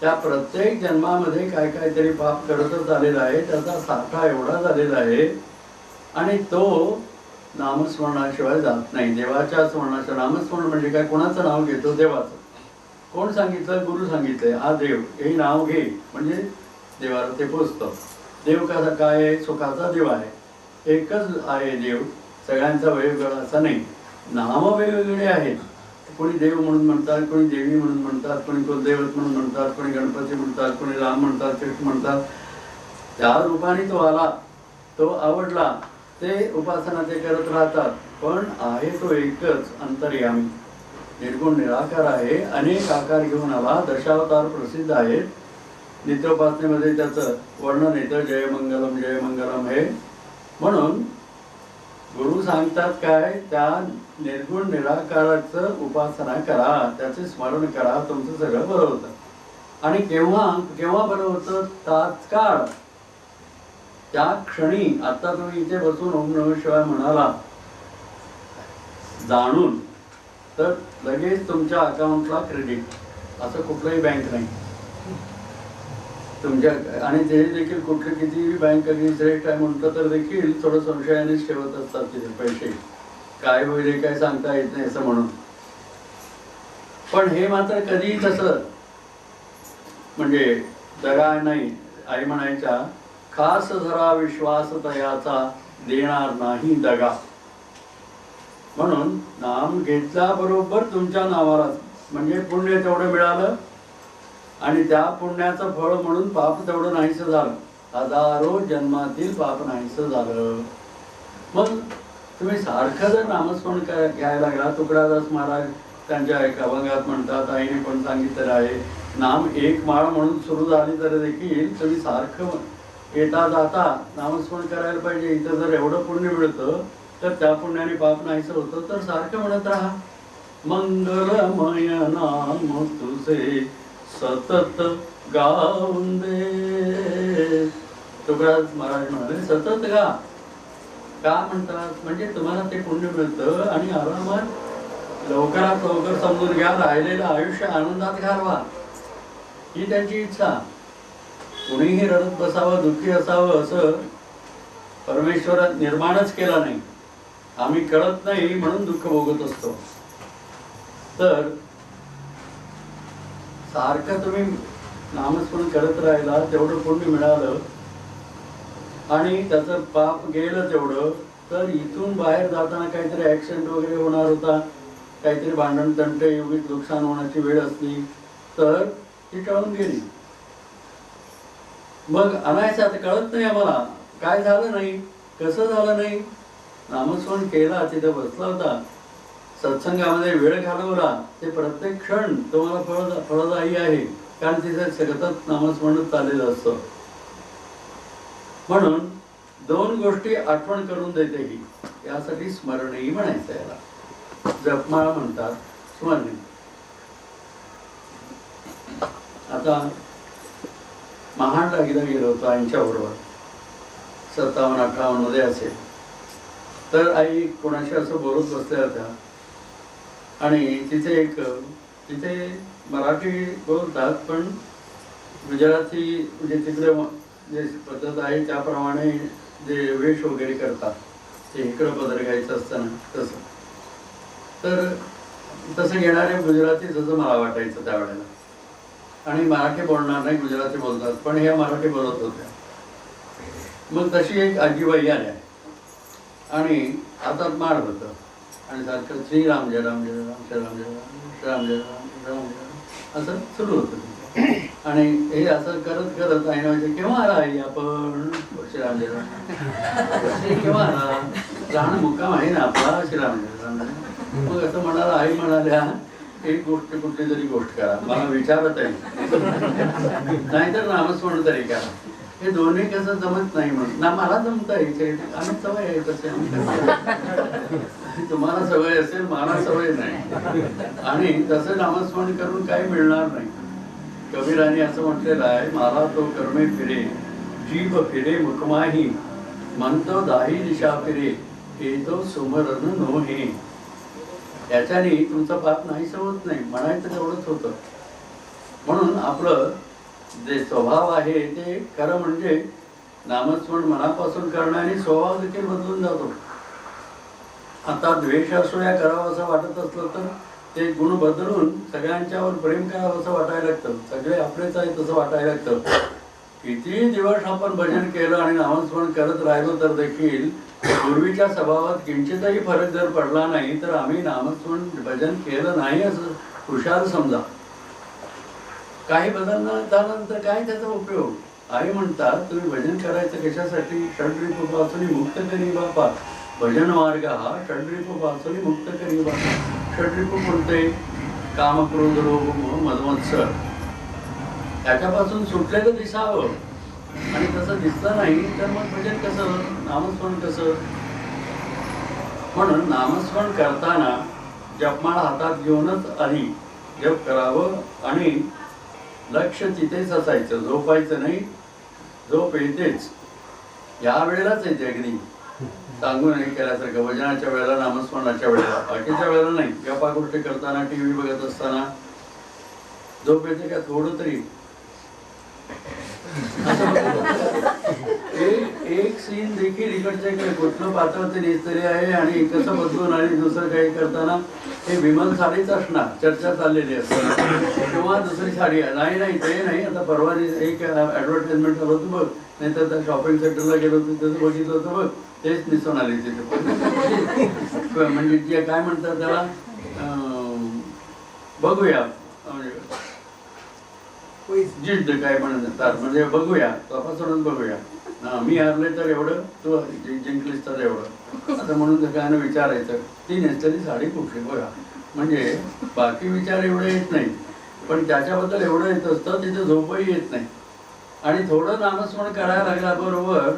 त्या प्रत्येक जन्मामध्ये काय काहीतरी पाप करतच आलेला आहे. त्याचा साठा एवढा झालेला आहे आणि तो नामस्मरणाशिवाय जात नाही. देवाच्या स्मरणाचं नामस्मरण म्हणजे काय, कोणाचं नाव घेतो? देवाचं. कोण सांगितलं? गुरु सांगितलंय. हा देव, हे नाव घे म्हणजे देवाला ते पोचतं. देव कसा काय आहे? सुखाचा देव आहे. एकच आहे देव, सगळ्यांचा वेगवेगळा असा नाही. नाम वेगवेगळे आहेत. कोणी देव म्हणून म्हणतात, कोणी देवी म्हणून म्हणतात, कोणी कुलदैवत म्हणून म्हणतात, कोणी गणपती म्हणतात, कोणी राम म्हणतात, कृष्ण म्हणतात. त्या रूपाने तो आला, तो आवडला, ते उपासना ते करत राहतात. पण आहे तो एकच अंतर्यामी, निर्गुण निराकार आहे. अनेक आकार घेऊन आला, दशावतार प्रसिद्ध आहेत. नित्योपासनेमध्ये त्याचं वर्णन येतं, जयमंगलम जयमंगलम हे. म्हणून गुरु सांगतात काय, त्या निर्गुण निराकाराचं उपासना करा, त्याचे स्मरण करा, तुमचं सगळं बरं होतं. आणि केव्हा बरं होतं? तात्काळ, त्या क्षणी. आता तुम्ही इथे बसून ओम नमः शिवाय म्हणाला जाणून, तर लगेच तुमच्या अकाउंटला क्रेडिट. असं कुठलंही बँक नाही. तुमच्या आणि ते देखील कुठले किती बँक अगदी श्रेष्ठ आहे म्हटलं तर देखील थोडं संशयानेच ठेवत असतात तिथे पैसे. काय होईल हे काय सांगता येत नाही असं म्हणून. पण हे मात्र कधीही तसं म्हणजे दगा नाही. आई म्हणायच्या खास जरा विश्वास तयाचा देणार नाही दगा. म्हणून नाम घेतल्याबरोबर तुमच्या नावाला म्हणजे पुण्य तेवढं मिळालं आणि त्या पुण्याचं फळ म्हणून पाप तेवढं नाहीसं झालं. हजारो जन्मातील पाप नाहीसं झालं. मग तुम्ही सारखं जर नामस्मरण घ्यायला लागला. तुकडोजी महाराज त्यांच्या एका अभंगात म्हणतात, आईने पण सांगितलेलं आहे, नाम एक माळ म्हणून सुरू झाली तर देखील तुम्ही सारखं येता जाता नामस्मरण करायला पाहिजे. इथं जर एवढं पुण्य मिळतं तर त्या पुण्याने पाप नाहीसं होतं. तर सारखं म्हणत राहा, मंगलमय नाम तुझे सतत गाऊन दे. तुकडोजी महाराज म्हणाले सतत गा. का म्हणतात म्हणजे तुम्हाला ते पुण्य मिळतं आणि आरामात लवकरात लवकर समजून घ्या राहिलेलं आयुष्य आनंदात घालवा ही त्यांची इच्छा. कुणीही रडत बसावं दुःखी असावं असं परमेश्वरात निर्माणच केला नाही. आम्ही कळत नाही म्हणून दुःख भोगत असतो. तर सारखं तुम्ही नामस्मरण करत राहिला तेवढं पुण्य मिळालं आणि त्याचं पाप गेलं तेवढं. तर इथून बाहेर जाताना काहीतरी ॲक्सिडेंट वगैरे होणार होता, काहीतरी भांडण तंटे योगिक नुकसान होण्याची वेळ असली तर ती टळून गेली. मग अनायचं आता कळत नाही आम्हाला काय झालं नाही कसं झालं नाही. नामस्मरण केला, तिथं बसला होता, सत्संगामध्ये वेळ घालवला, ते प्रत्येक क्षण तुम्हाला फळदायी आहे. कारण तिथे सतत नामस्मरणच चाललेलं असतं. म्हणून दोन गोष्टी आठवण करून देते ही. यासाठी स्मरणही म्हणायचं याला. जपमाळा म्हणतात स्मरणे. आता महाडला एकदा गेलो होतो आईंच्या बरोबर, 57-58 मध्ये असेल. तर आई कोणाशी असं बोलत बसल्या होत्या आणि तिथे मराठी बोलतात पण गुजराती म्हणजे तिकडे जे पद्धत आहे त्याप्रमाणे जे वेश वगैरे करतात ते इकडं पदर घ्यायचं असताना तसं. तर तसं घेणारे गुजराती जसं मला वाटायचं त्यावेळेला. आणि मराठी बोलणार नाही, गुजराती बोलतात, पण ह्या मराठी बोलत होत्या. मग तशी एक आजीबाई आल्या आणि हातात माळ होतं आणि सारखं श्रीराम जय राम जय राम श्रीराम जय राम श्रीराम जय राम श्रीराम जय राम असं सुरू होतं. आणि हे असं करत करत आई म्हणायचे केव्हा आला आई आपण श्रीराम जय राम केव्हा आला, राहणं मुक्काम आहे ना आपला श्रीराम जय राम. मग असं म्हणाला आई म्हणाल्या एक गोष्ट कुठली तरी गोष्ट करा, मला विचारत आहे नाहीतर नामस्मरण तरी करा. हे दोन्ही कसं जमत नाही म्हणून ना मला जमता इथे आम्ही सवय आहे तसे तुम्हाला सवय असेल मला सवय नाही. आणि तसं नामस्मरण करून काही मिळणार नाही. कबीराने असं म्हटलेलं आहे, मला तो कर्मे फिरे जीव फिरे मुकमाही म्हणतो दाही दिशा फिरे येतो सुमरण नोहे. याच्याने तुमचा पाप नाही होत नाही म्हणायचं तेवढंच होतं. म्हणून आपलं जे स्वभाव आहे ते खरं म्हणजे नामस्मरण मनापासून करण्याने स्वभाव देखील बदलून जातो. आता द्वेष असो या करावं असं वाटत असलं तर ते गुण बदलून सगळ्यांच्यावर प्रेम करावं असं वाटायला लागतं. सगळे आपलेच आहे तसं वाटायला लागतं. किती दिवस आपण भजन केलं आणि नामस्मरण करत राहिलो तर देखील पूर्वीच्या स्वभावात किंचितही फरक जर पडला नाही तर आम्ही नामस्मरण भजन केलं नाही असं हुशार समजा. काही बदल झाल्यानंतर काय त्याचा उपयोग. आई म्हणतात तुम्ही भजन करायचं कशासाठी, षड्रिपूपासून मुक्त करी बापा. भजन मार्ग हा षड्रिपूपासून मुक्त करी बापा. षड्रिपू कोणते, काम क्रोध लोभ मोह मदमत्सर त्याच्यापासून सुटलेलं दिसावं. आणि तसं दिसलं नाही तर मग भजन कसं, नामस्मरण कसं. म्हणून नामस्मरण करताना जपमाळ हातात घेऊनच आधी जप करावं आणि लक्ष तिथेच असायचं, झोपायचं नाही. झोप येतेच या वेळेलाच येते, अगदी सांगून नाही केल्यासारखं. भजनाच्या वेळेला, नामस्मरणाच्या वेळेला, बाकीच्या वेळेला नाही. गप्पा गोष्टी करताना, टी व्ही बघत असताना झोप येते का थोडं तरी. एक सीन देखील इकडच्या इकडे कुठलं पात्र ते नेसलेले आहे आणि कसं बदलून आणि दुसरं काही करताना हे विमल साडीच असणार, चर्चा चाललेली असते किंवा दुसरी साडी नाही ते नाही. आता परवा एक ऍडव्हर्टाइजमेंट आलं होतं बघ, नाही तर त्या शॉपिंग सेंटरला गेलो होतो त्याचं बघितलं होतं बघ, तेच निसून आले तिथे. म्हणजे जे काय म्हणतात त्याला बघूया जिद्द काय म्हणतात, म्हणजे बघूया तपासूनच बघूया. मी हारले तर एवढं, तू जिंकलीस तर एवढं, आता म्हणून सगळ्यांना विचारायचं ती नेसलेली साडी कुठली बघा. म्हणजे बाकी विचार एवढे येत नाही, पण त्याच्याबद्दल एवढं येत असतं तिथे झोपही येत नाही. आणि थोडं नामस्मरण करायला लागल्याबरोबर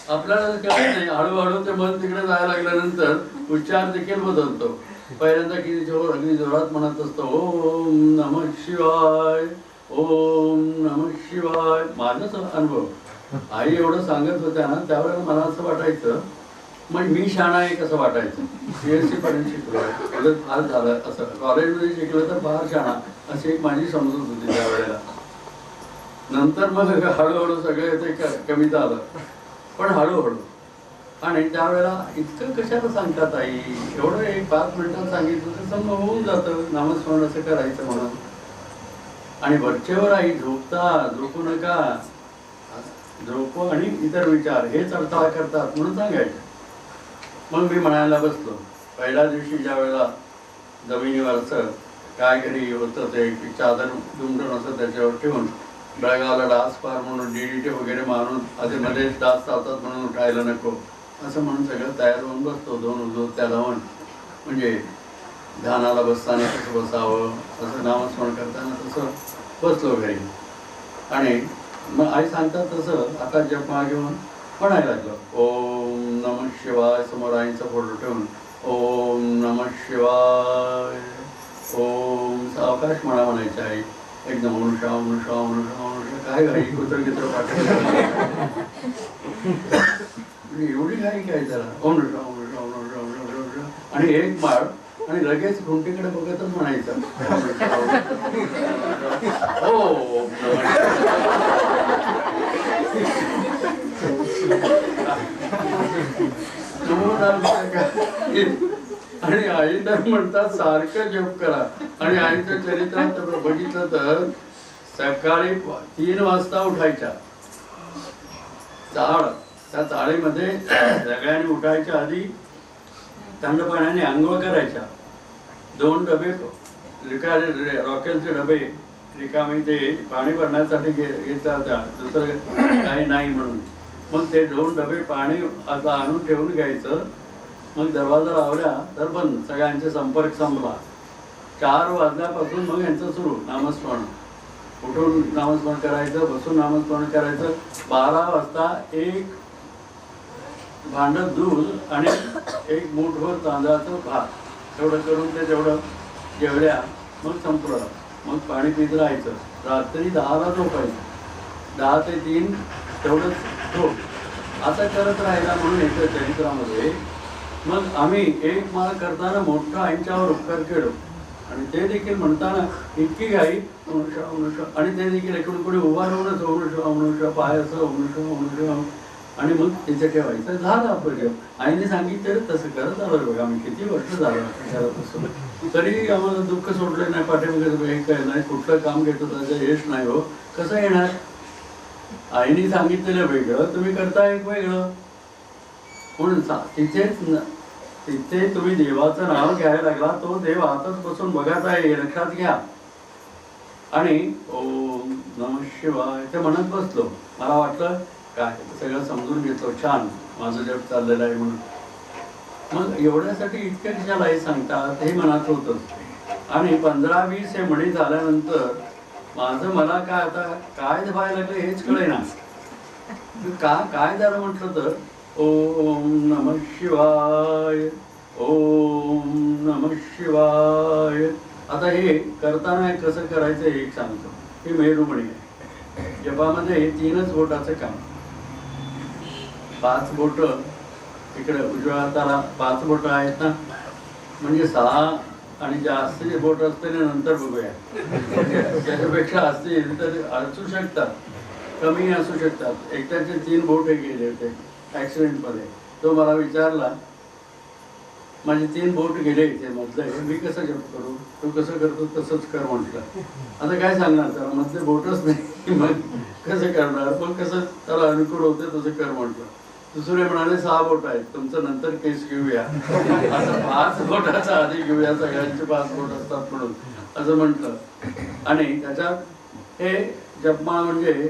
आपल्याला कळत नाही, हळूहळू ते मन तिकडे जायला लागल्यानंतर उच्चार देखील बदलतो. पहिल्यांदा किती जोर अगदी जोरात म्हणत असतो ओम नमः शिवाय, ओम नमः शिवाय. माझाच अनुभव, आई एवढं सांगत होत्या ना त्यावेळेला मला असं वाटायचं मग मी शाणा आहे कसं वाटायचं. CSC पर्यंत शिकलो, फार झालं असं. कॉलेजमध्ये शिकलं तर फार शाणा अशी एक माझी समजूत होती त्यावेळेला. नंतर मग हळूहळू सगळे ते कमी झालं, पण हळूहळू. आणि त्यावेळेला इतकं कशाला सांगतात आई, एवढं एक 5 मिनिटात सांगितलं तर समजा होऊन जातं नामस्मरण असं करायचं म्हणून. आणि वरचेवर आई झोपू नका, झोपू आणि इतर विचार हेच अडथळा करतात म्हणून सांगायचं. मग मी म्हणायला बसलो. पहिल्या दिवशी ज्या वेळेला जमिनीवरचं काय घरी होतं ते चादर दुमडून असं त्याच्यावर ठेवून बेळगावला डास पार म्हणून DDT वगैरे मारून आधी मध्येच डास चालतात म्हणून उठायला नको असं म्हणून सगळं तयार होऊन बसतो. 2 उजवत्या लावून, म्हणजे ध्यानाला बसताना कसं बसावं असं नामस्मरण करताना तसं बसलो घरी. आणि मग आई सांगतात तसं आता जपमा घेऊन म्हणायला लागलो ओम नमः शिवाय. समोर आईचा फोटो ठेवून ओम नमः शिवाय, ओम सावकाश म्हणायचं आहे एकदम. अनुषा अनुषा अनुषा अनुषा काय घाई कुत्र पाठ एवढी घाई काय त्याला. अनुषा अनुषा अनुषा अनुषा आणि एक माळ आणि लगेच घुमटीकडे बघतच म्हणायचं हो. आणि आई तर म्हणतात सारखं जप करा. आणि आईचं चरित्रात बघितलं तर सकाळी 3 वाजता उठायच्या. चाळ, त्या चाळीमध्ये सगळ्यांनी उठायच्या आधी थंड पाण्याने आंघोळ करायच्या. 2 डबे रॉकेलचे डबे रिकामी ते पाणी भरण्यासाठी घेतला होता, दुसरं काही नाही म्हणून. मग ते 2 डबे पाणी आता आणून ठेवून घ्यायचं. मग दरवाजा लावल्या तर बंद, सगळ्यांचे संपर्क संपला. 4 वाजल्यापासून मग यांचं सुरू नामस्मरण. उठून नामस्मरण करायचं, बसून नामस्मरण करायचं. 12 वाजता 1 भांड दूध आणि 1 मूठभर तांदळाचं भात एवढं करून ते तेवढं जेवल्या. मग संपलं. मग पाणी पित राहायचं. रात्री 10ला झोपायचं. 10 ते 3 तेवढंच झोप. आता करत राहिला म्हणून याच्या चरित्रामध्ये मग आम्ही 1 माळ करताना मोठा आईंच्यावर उपकार केलो. आणि ते देखील म्हणताना इतकी घाई अनुषा अनुषा. आणि ते देखील इकडून पुढे उभा राहूनच अनुषा अनुषा पाय असं अनुषा अनुषा. आणि मग तिथे ठेवायचं. झालं आपलं जेवण. आईने सांगितलं तसं करत आलं बघा. आम्ही किती वर्ष झालं करत असतो, तरी आम्हाला दुःख सोडलं नाही. पाठीमागे हे काय नाही, कुठलं काम घेतो त्याचं यश नाही हो. कसं येणार. आईने सांगितलेलं वेगळं, तुम्ही करताय एक वेगळं. म्हणून तिथे तुम्ही देवाचं नाव घ्यायला लागला, तो देव आताच बसून बघत आहे लक्षात घ्या. आणि ओम नमः शिवाय ते म्हणत बसलो. मला वाटलं काय सगळं समजून घेतलं, छान माझं जप चाललेलं आहे म्हणून. मग एवढ्यासाठी इतक्या कशाला हे सांगतात हे मनात होतं. आणि 15-20 हे म्हणी झाल्यानंतर माझं मला काय आता काय व्हायला लागलं हेच कळेना. काय झालं म्हटलं तर ओम नमः शिवाय, ओम नमः शिवाय. आता हे करताना कसं करायचं हे एक सांगतो. ही मेरुमणी आहे. जपामध्ये 3च बोटाचं काम. 5 बोटं इकडे उजव्या हाताला 5 बोटं आहेत ना, म्हणजे 6 आणि जास्त जे बोट असते ना नंतर बघूया. त्याच्यापेक्षा असतील तर असू शकतात, कमी असू शकतात. एकट्याचे 3 बोट गेले होते ॲक्सिडेंटमध्ये. तो मला विचारला, माझे 3 बोट गेले इथे मधलं, मी कसं जप करू? तो कसं करतो तसंच कर म्हटलं. आता काय सांगणार त्याला, मधले बोटच नाही, मग कसं करणार? मग कसं त्याला अनुकूल होते तसं कर म्हटलं. दुसरे म्हणाले 6 बोट आहेत, तुमचं नंतर केस घेऊया, आता 5 बोटाचा आधी घेऊया, सगळ्यांचे 5 बोट असतात म्हणून असं म्हटलं. आणि त्याच्यात हे जपमाळ म्हणजे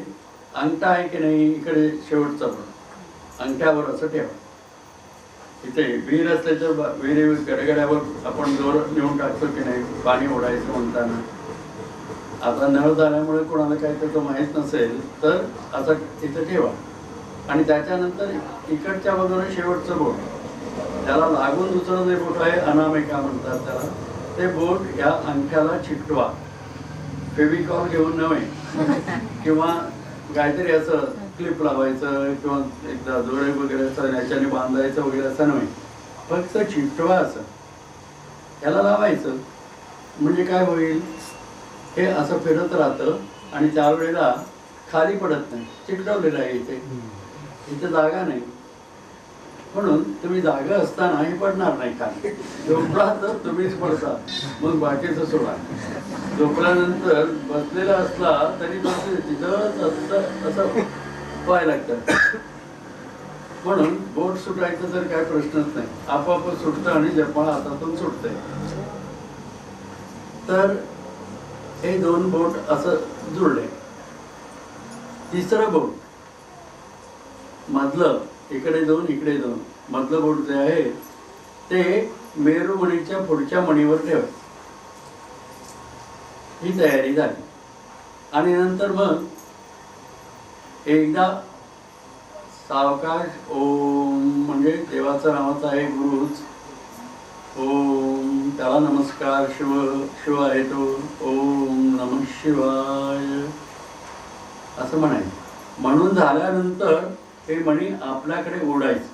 अंगठा आहे की नाही, इकडे शेवटचा पण अंगठ्यावर असं ठेवा. इथे विहीर असते तर विहिरी गडगड्यावर आपण जोर नेऊन टाकतो की नाही पाणी ओढायचं म्हणताना. आता नळ झाल्यामुळे कोणाला काही त्याचं माहीत नसेल तर असं इथं ठेवा. आणि त्याच्यानंतर इकडच्या बाजूने शेवटचं बोट, त्याला लागून दुसरं जे बोट आहे अनामिका म्हणतात त्याला, ते बोट या अंगठ्याला चिकटवा. फेविकॉल घेऊन नव्हे किंवा काहीतरी असं क्लिप लावायचं किंवा एकदा दोरे वगैरे असं याच्याने बांधायचं वगैरे असं नव्हे, फक्त चिकटवा असं याला लावायचं. म्हणजे काय होईल, हे असं फिरत राहतं आणि त्यावेळेला खाली पडत नाही, चिकटवलेलं आहे इथे, इथे जागा नाही. म्हणून तुम्ही जागा असताना हे पडणार नाही खाली. झोपला तर तुम्हीच पडता, मग बाकीचं सोडा. झोपल्यानंतर बसलेला असला तरी बसले तिथंच असं व्हायला लागतं. म्हणून बोट सुटायचं तर काय प्रश्नच नाही, आपोआप सुटतं आणि जपमाळ हातातून सुटतंय. तर हे 2 बोट असं जुळले. तिसरं बोट मधलं, इकडे 2 इकडे 2, मधलं बोट जे आहे ते मेरुमणीच्या पुढच्या मणीवर ठेवायचं. ही तयारी झाली. आणि नंतर मग एकदा सावकाश ओम, म्हणजे देवाचं नावाचं आहे गुरुच, ओम, त्याला नमस्कार, शिव आहे तो, ओम नमः शिवाय असं म्हणायचं. म्हणून झाल्यानंतर हे मणी आपल्याकडे ओढायचं,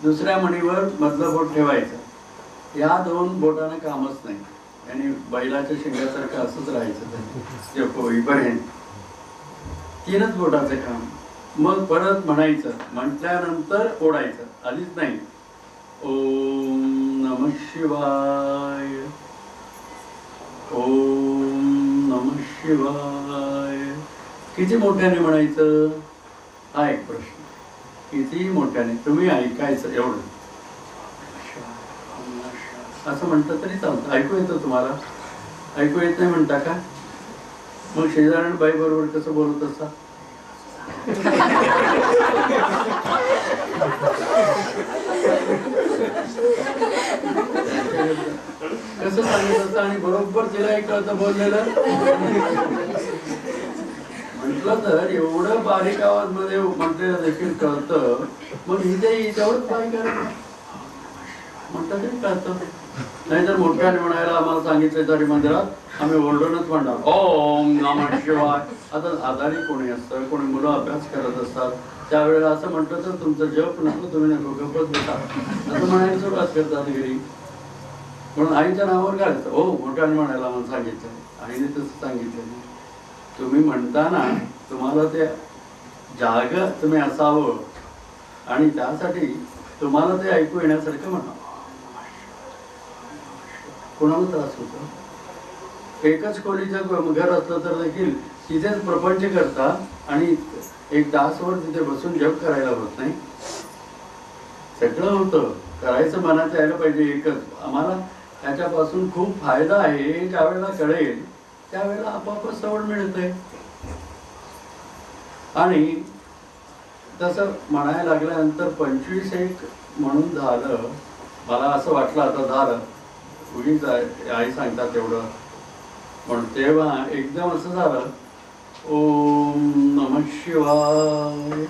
दुसऱ्या मणीवर मधलं बोट ठेवायचं. या 2 बोटांना कामच नाही, आणि बैलाच्या शिंगासारखं असंच राहायचं जप होईपर्यंत. 3च बोटाचे काम. मग परत म्हणायचं, म्हटल्यानंतर ओढायचं, आधीच नाही. ओम नमः शिवाय, ओम नमः शिवाय. किती मोठ्याने म्हणायचं हा एक प्रश्न. किती मोठ्याने तुम्ही ऐकायचं एवढं. असं म्हणतं तरी चालतं. ऐकू येतं तुम्हाला? ऐकू येत नाही म्हणता का? मग शेजारण बाई बरोबर कसं बोलत असता? कसं सांगितलं असतं आणि बरोबर तिला ऐकलं बोललेलं म्हटलं तर एवढं बारीक आवाज मध्ये म्हटलेलं देखील कळतं. मग इथे हिच्यावरच काय करायचं म्हणतात तरी कळतं. नाहीतर मोठ्याने म्हणायला आम्हाला सांगितलं तरी मंदिरात आम्ही ओरडूनच म्हणणार ओम नमः शिवाय. आता आजारी कोणी असतं, कोणी मुलं अभ्यास करत असतात, त्यावेळेला असं म्हटलं तर तुमचं जप नको, तुम्ही नको, गप्पच बसा असं म्हणायला सुरुवात करतात घरी. म्हणून आईच्या नावावर घालायचं, हो मोठ्याने म्हणायला आम्हाला सांगितलं, आईने तसं सांगितलं. तुम्ही म्हणताना तुम्हाला ते जाग तुम्ही असावं आणि त्यासाठी तुम्हाला ते ऐकू येण्यासारखं म्हणा. कोणाला त्रास होतो? एकच खोलीचं घर असलं तर देखील तिथेच प्रपंच करता आणि 1 तासभर तिथे बसून जप करायला होत नाही. सगळं होतं, करायचं मनात यायला पाहिजे एकच. आम्हाला त्याच्यापासून खूप फायदा आहे. ज्या वेळेला कळेल त्यावेळेला आपोआप सवड मिळते. आणि तसं म्हणायला लागल्यानंतर 25 म्हणून झालं. मला असं वाटलं आता झालं, उगीच आई सांगतात तेवढं पण तेव्हा एकदम असं झालं, ओम नमः शिवाय,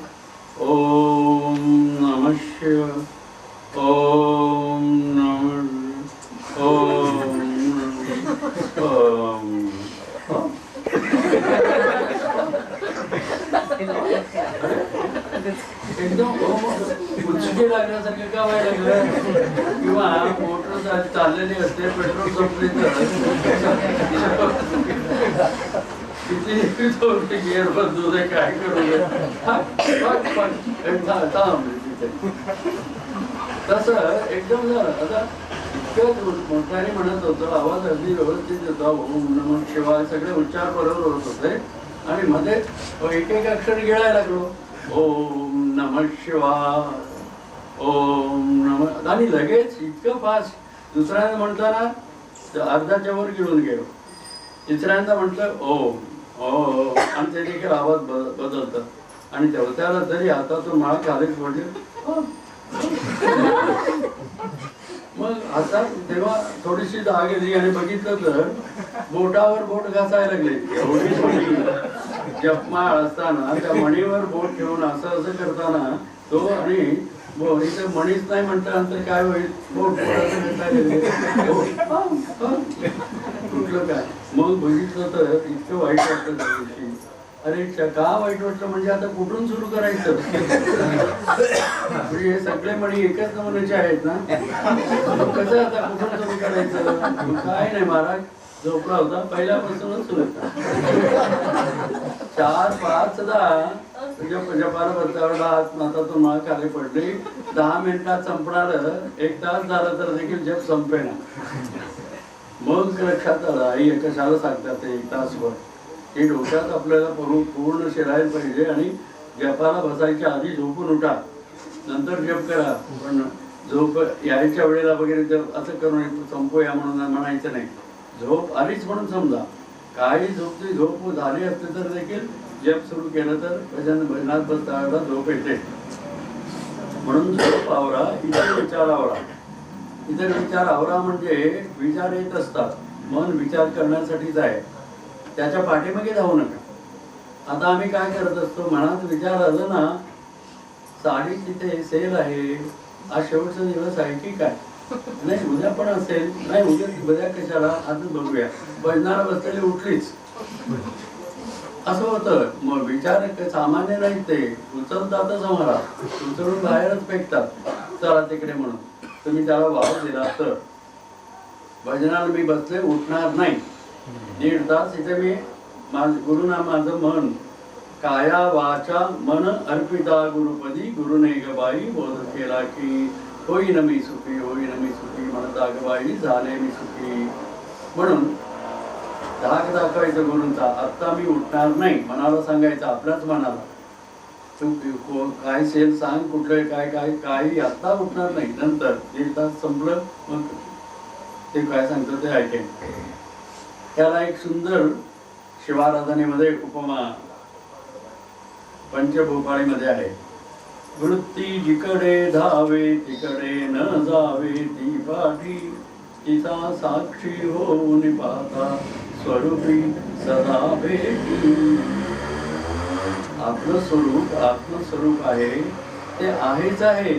ओम नमः शिवाय, ओम नमः, ओम एकदम उचकी लागल्यासारखं का व्हायला लागलं किंवा चाललेली असते, पेट्रोल संपले किती गिअर बदलू दे, काय करू दे, तिथे तसं एकदम झालं. आता इतकं मोठ्याने म्हणत होतं, आवाज अगदी व्यवस्थित होता, ओम नमः शिवाय सगळे उच्चार बरोबर होत होते आणि मध्ये एक एक अक्षर गिळायला लागलो. ओम नमः शिवाय, ओम नमः, आणि लगेच इतकं फास्ट दुसऱ्यांदा म्हणताना अर्ध्याच्या वर गिळून गेलो. तिसऱ्यांदा म्हटलं ओम ओ, आणि ते देखील आवाज बदलतात आणि तेवढ्याला तरी आता तो मला खालीच पडले. मग आता तेव्हा थोडीशी जाग गेली आणि बघितलं तर बोटावर बोट घासायला लागले. एवढी मणी जपमाळ असताना त्या मणीवर बोट ठेवून असं असं करताना तो, आणि इथं मणीच नाही म्हटल्यानंतर काय होईल, बोट कुठलं काय. मग बघितलं तर इतकं वाईट वाटतं त्या दिवशी. अरे का वाईट वाटलं म्हणजे आता कुठून सुरू करायचं, म्हणजे हे सगळे मणी एकच नमुन्याचे आहेत ना, कसं आता कुठून सुरू करायचं. काय नाही, महाराज झोपला होता पहिल्यापासूनच सुरू 4-5 जपाला बसल्यावर आता तो मला खाली पडली. 10 मिनिटात संपणार, 1 तास झाला तर देखील जप संपेना. मग लक्षात आलं आई कशाला सांगतात ते 1 तासभर, हे डोक्यात आपल्याला पूर्ण शिरायला पाहिजे. आणि जपाला बसायच्या आधी झोपून उठा, नंतर जप करा, पण झोप यायच्या वेळेला वगैरे जप असं करून संपूया म्हणून म्हणायचं नाही. झोप आलीच म्हणून समजा, काही झोप झाली असते तर देखील जप सुरू केलं तर भजनात बसता झोप येते. म्हणून झोप आवरा, इतर विचार आवरा. इतर विचार आवरा म्हणजे विचार येत असतात, मन विचार करण्यासाठीच आहे, त्याच्या पाठीमागे जाऊ नका. आता आम्ही काय करत असतो, मनात विचार आलं ना, साडी तिथे सेल आहे, आज शेवटचा दिवस आहे की काय, नाही उद्या पण असेल, नाही उद्या कशाला, आज बघूया, भजनाला बसलेली उठलीच, असं होतं. मग विचार सामान्य नाही, ते उचलतातच आम्हाला, उचलून बाहेरच फेकतात, चला तिकडे म्हणून. तुम्ही त्याला वाव दिला तर भजनाला मी बसले, उठणार नाही. 1.5 तास इथे मी गुरुना माझं मन काया वाचा मन अर्पिता गुरुपदी, गुरुने ग बाई बोध केला की होईन मी सुखी, होईन मी सुखी, म्हणता ग बाई झाले मी सुखी. म्हणून धाक दाखवायचं गुरूंचा, आत्ता मी उठणार नाही, मनाला सांगायचं, आपल्याच मनाला, तू काय सेल सांग, कुठले काय काय काही, आत्ता उठणार नाही, नंतर 1.5 तास संपलं मग ते काय सांगतं ते ऐकेन. त्याला एक सुंदर शिवाराधनेमध्ये उपमा पंचभूपाळीमध्ये आहे. वृत्ती जिकडे धावे तिकडे न जावे ती पाठी, तिचा साक्षी होऊन पाहता स्वरूपी सदा भेटी. आपलं स्वरूप आत्मस्वरूप आहे, ते आहेच आहे.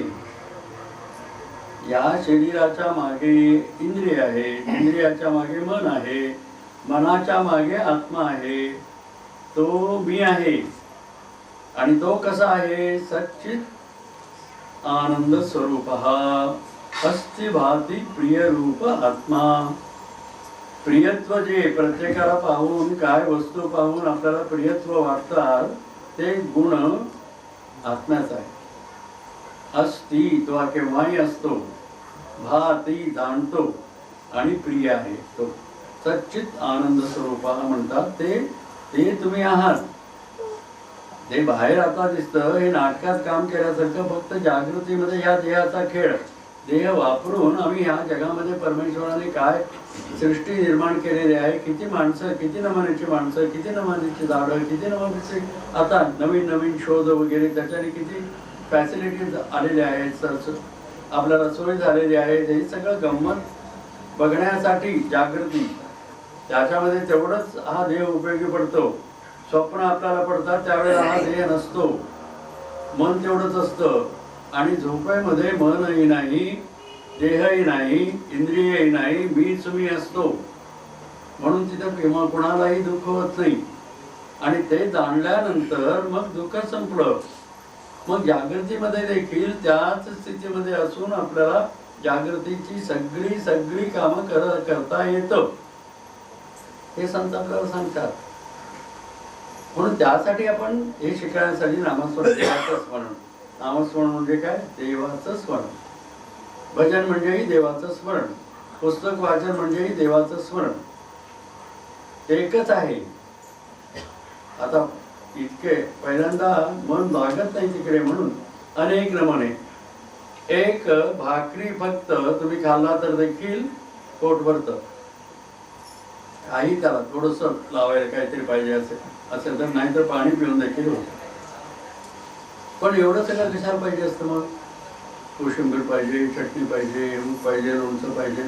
या शरीराच्या मागे इंद्रिय आहे, इंद्रियाच्या मागे मन आहे, मनाच्या मागे आत्मा आहे, तो मी आहे. आणि तो कसा आहे, सच्चित आनंद स्वरूप, अस्ति भाती प्रिय रूप आत्मा. प्रियत्व जे प्रत्येकाला पाहून, काय वस्तू पाहून आपल्याला प्रियत्व वाटतात, ते गुण आत्म्याचा आहे. अस्ति तो केव्हाही असतो, भाती जाणतो, आणि प्रिय आहे तो. सच्चित आनंद स्वरूप म्हणतात ते तुम्ही आहात. ते बाहेर आता दिसतं, हे नाटकात काम केल्यासारखं फक्त जागृतीमध्ये या देहाचा खेळ, देह वापरून आम्ही ह्या जगामध्ये परमेश्वराने काय सृष्टी निर्माण केलेली आहे, किती माणसं, किती नमुन्याची माणसं, किती नमुन्याची झाडं, किती नमुन्याचे आता नवीन नवीन शोध वगैरे, त्याच्याने किती फॅसिलिटीज आलेल्या आहेत, आपल्याला सोय झालेली आहे. हे सगळं गंमत बघण्यासाठी जागृती, त्याच्यामध्ये तेवढंच हा देह उपयोगी पडतो. स्वप्न आपल्याला पडतात त्यावेळेला हा देह नसतो, मन तेवढंच असतं. आणि झोपेमध्ये मनही नाही, देहही नाही, इंद्रियही नाही, मीच मी असतो. म्हणून तिथं कोणालाही दुःख होत नाही. आणि ते जाणल्यानंतर मग दुःख संपलं. मग जागृतीमध्ये देखील त्याच स्थितीमध्ये असून आपल्याला जागृतीची सगळी सगळी कामं करता येतं, हे संत आपल्याला सांगतात. म्हणून त्यासाठी आपण हे शिकण्यासाठी नामस्मरण, देवाचं स्मरण. नामस्मरण म्हणजे काय? देवाचं स्मरण. भजन म्हणजेही देवाचं स्मरण, पुस्तक वाचन म्हणजेही देवाचं स्मरण. एकच आहे. आता इतके पहिल्यांदा मन लागत नाही तिकडे, म्हणून अनेक नमने. एक भाकरी फक्त तुम्ही खाल्ला तर देखील पोट भरतं. काही त्याला थोडस लावायला काहीतरी पाहिजे असेल तर, नाही तर पाणी पिऊन देखील होतं. पण एवढं सगळं कशाला पाहिजे असतं मग? कोशिंबीर पाहिजे, चटणी पाहिजे, ऊन पाहिजे, लोणचं पाहिजे.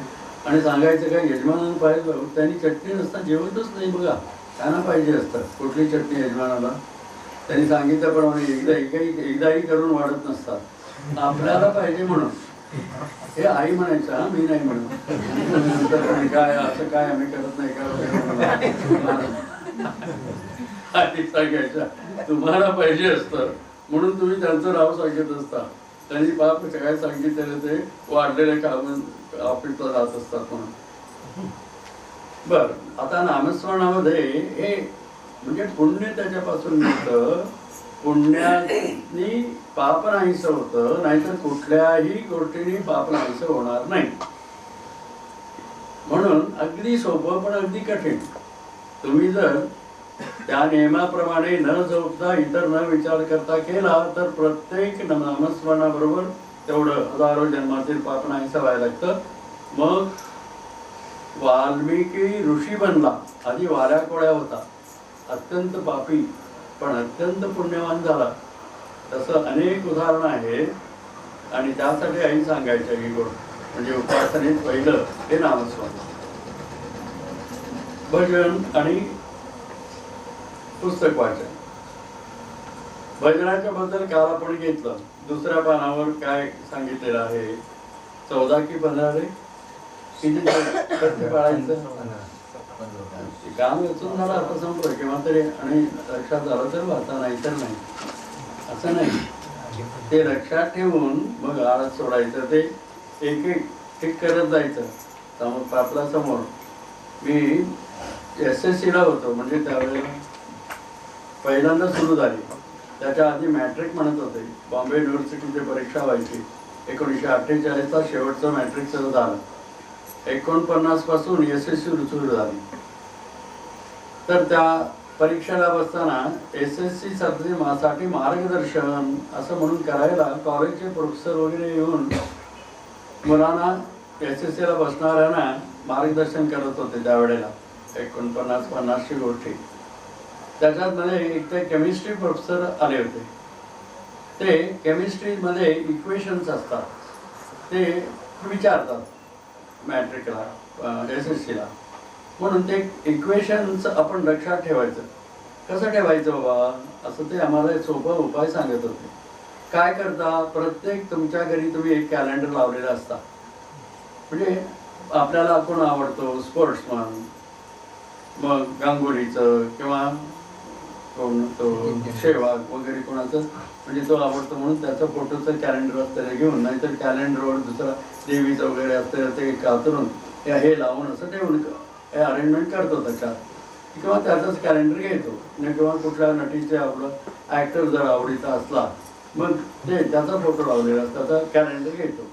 आणि सांगायचं काय, यजमानानं पाहिजे त्यांनी चटणी नसता जेवतच नाही बघा. त्यांना पाहिजे असतं कुठली चटणी यजमानाला. त्यांनी सांगितल्याप्रमाणे एकदाही करून वाढत नसतात. आपल्याला पाहिजे म्हणून हे आई म्हणायचं, हा मी नाही म्हणून. काय असं काय आम्ही करत नाही का? आई सांगायच्या तुम्हाला पाहिजे असतं म्हणून तुम्ही त्यांचं नाव सांगत असता. त्यांनी बाप काय सांगितलेलं ते वाढलेले काम ऑफिसला जात असतात म्हणून. बर, आता नामस्मरणामध्ये हे म्हणजे पुण्य त्याच्यापासून मिळतं. पुण्यानी पाप नाहीसं होतं, नाहीतर कुठल्याही गोष्टीने पाप नाहीसं होणार नाही. म्हणून अगदी सोपं पण अगदी कठीण. तुम्ही जर त्या नियमाप्रमाणे न झोपता, इतर न विचार करता केला तर प्रत्येक नामस्मरणाबरोबर तेवढं हजारो जन्मातील पाप नाहीसं व्हायला लागतं. मग वाल्मिकी ऋषी बनला. आधी वाऱ्या कोळ्या होता, अत्यंत पापी पण अत्यंत पुण्यवान झाला. तसं अनेक उदाहरणं आहेत. आणि त्यासाठी आई सांगायच्या की गोष्ट म्हणजे उपासनेत पहिलं हे नामस्मरण, भजन आणि पुस्तक वाचन. भजनाच्या बद्दल काल आपण घेतलं. दुसऱ्या पानावर काय सांगितलेलं आहे? 14 की 15 रे किती पाळायचं काम वाचून झालं आता संपलं किंवा तरी, आणि लक्षात झालं तर वाचा, नाही तर नाही. असं नाही, ते लक्षात ठेवून मग आळस सोडायचं. ते एक एक करत जायचं. समोर आपला समोर मी SSC ला होतो, म्हणजे त्यावेळेला पहिल्यांदा सुरू झाली. त्याच्या आधी मॅट्रिक म्हणत होते. बॉम्बे युनिव्हर्सिटीची परीक्षा व्हायची. 1948चा शेवटचं मॅट्रिकचं झालं. 49 पासून SSC सुरू झाली. तर त्या परीक्षेला बसताना SSC साठी मार्गदर्शन असं म्हणून करायला कॉलेजचे प्रोफेसर वगैरे येऊन मुलांना SSC ला बसणाऱ्यांना मार्गदर्शन करत होते. त्यावेळेला 49-50 गोष्टी. त्याच्यात मध्ये एक ते केमिस्ट्री प्रोफेसर आले होते. ते केमिस्ट्रीमध्ये इक्वेशन्स असतात ते विचारतात मॅट्रिकला, SSC ला. म्हणून ते इक्वेशन्स आपण लक्षात ठेवायचं. कसं ठेवायचं बाबा, असं ते आम्हाला सोपा उपाय सांगत होते. काय करता, प्रत्येक तुमच्या घरी तुम्ही एक कॅलेंडर लावलेलं असता. म्हणजे आपल्याला कोण आवडतो स्पोर्ट्समन, मग गांगुलीचं किंवा कोण तो शेवाग वगैरे कोणाचं म्हणजे तो आवडतो म्हणून त्याचं फोटोचं कॅलेंडर असतं घेऊन, नाहीतर कॅलेंडरवर दुसरा देवीचं वगैरे असतं ते कातरून हे लावून असं ठेवून हे अरेंजमेंट करतो त्याच्यात. किंवा त्याचंच कॅलेंडर घेतो. किंवा कुठल्या नटीचे आपलं ॲक्टर जर आवडीचा असला मग ते त्याचा फोटो लावलेला असतो, त्याचा कॅलेंडर घेतो.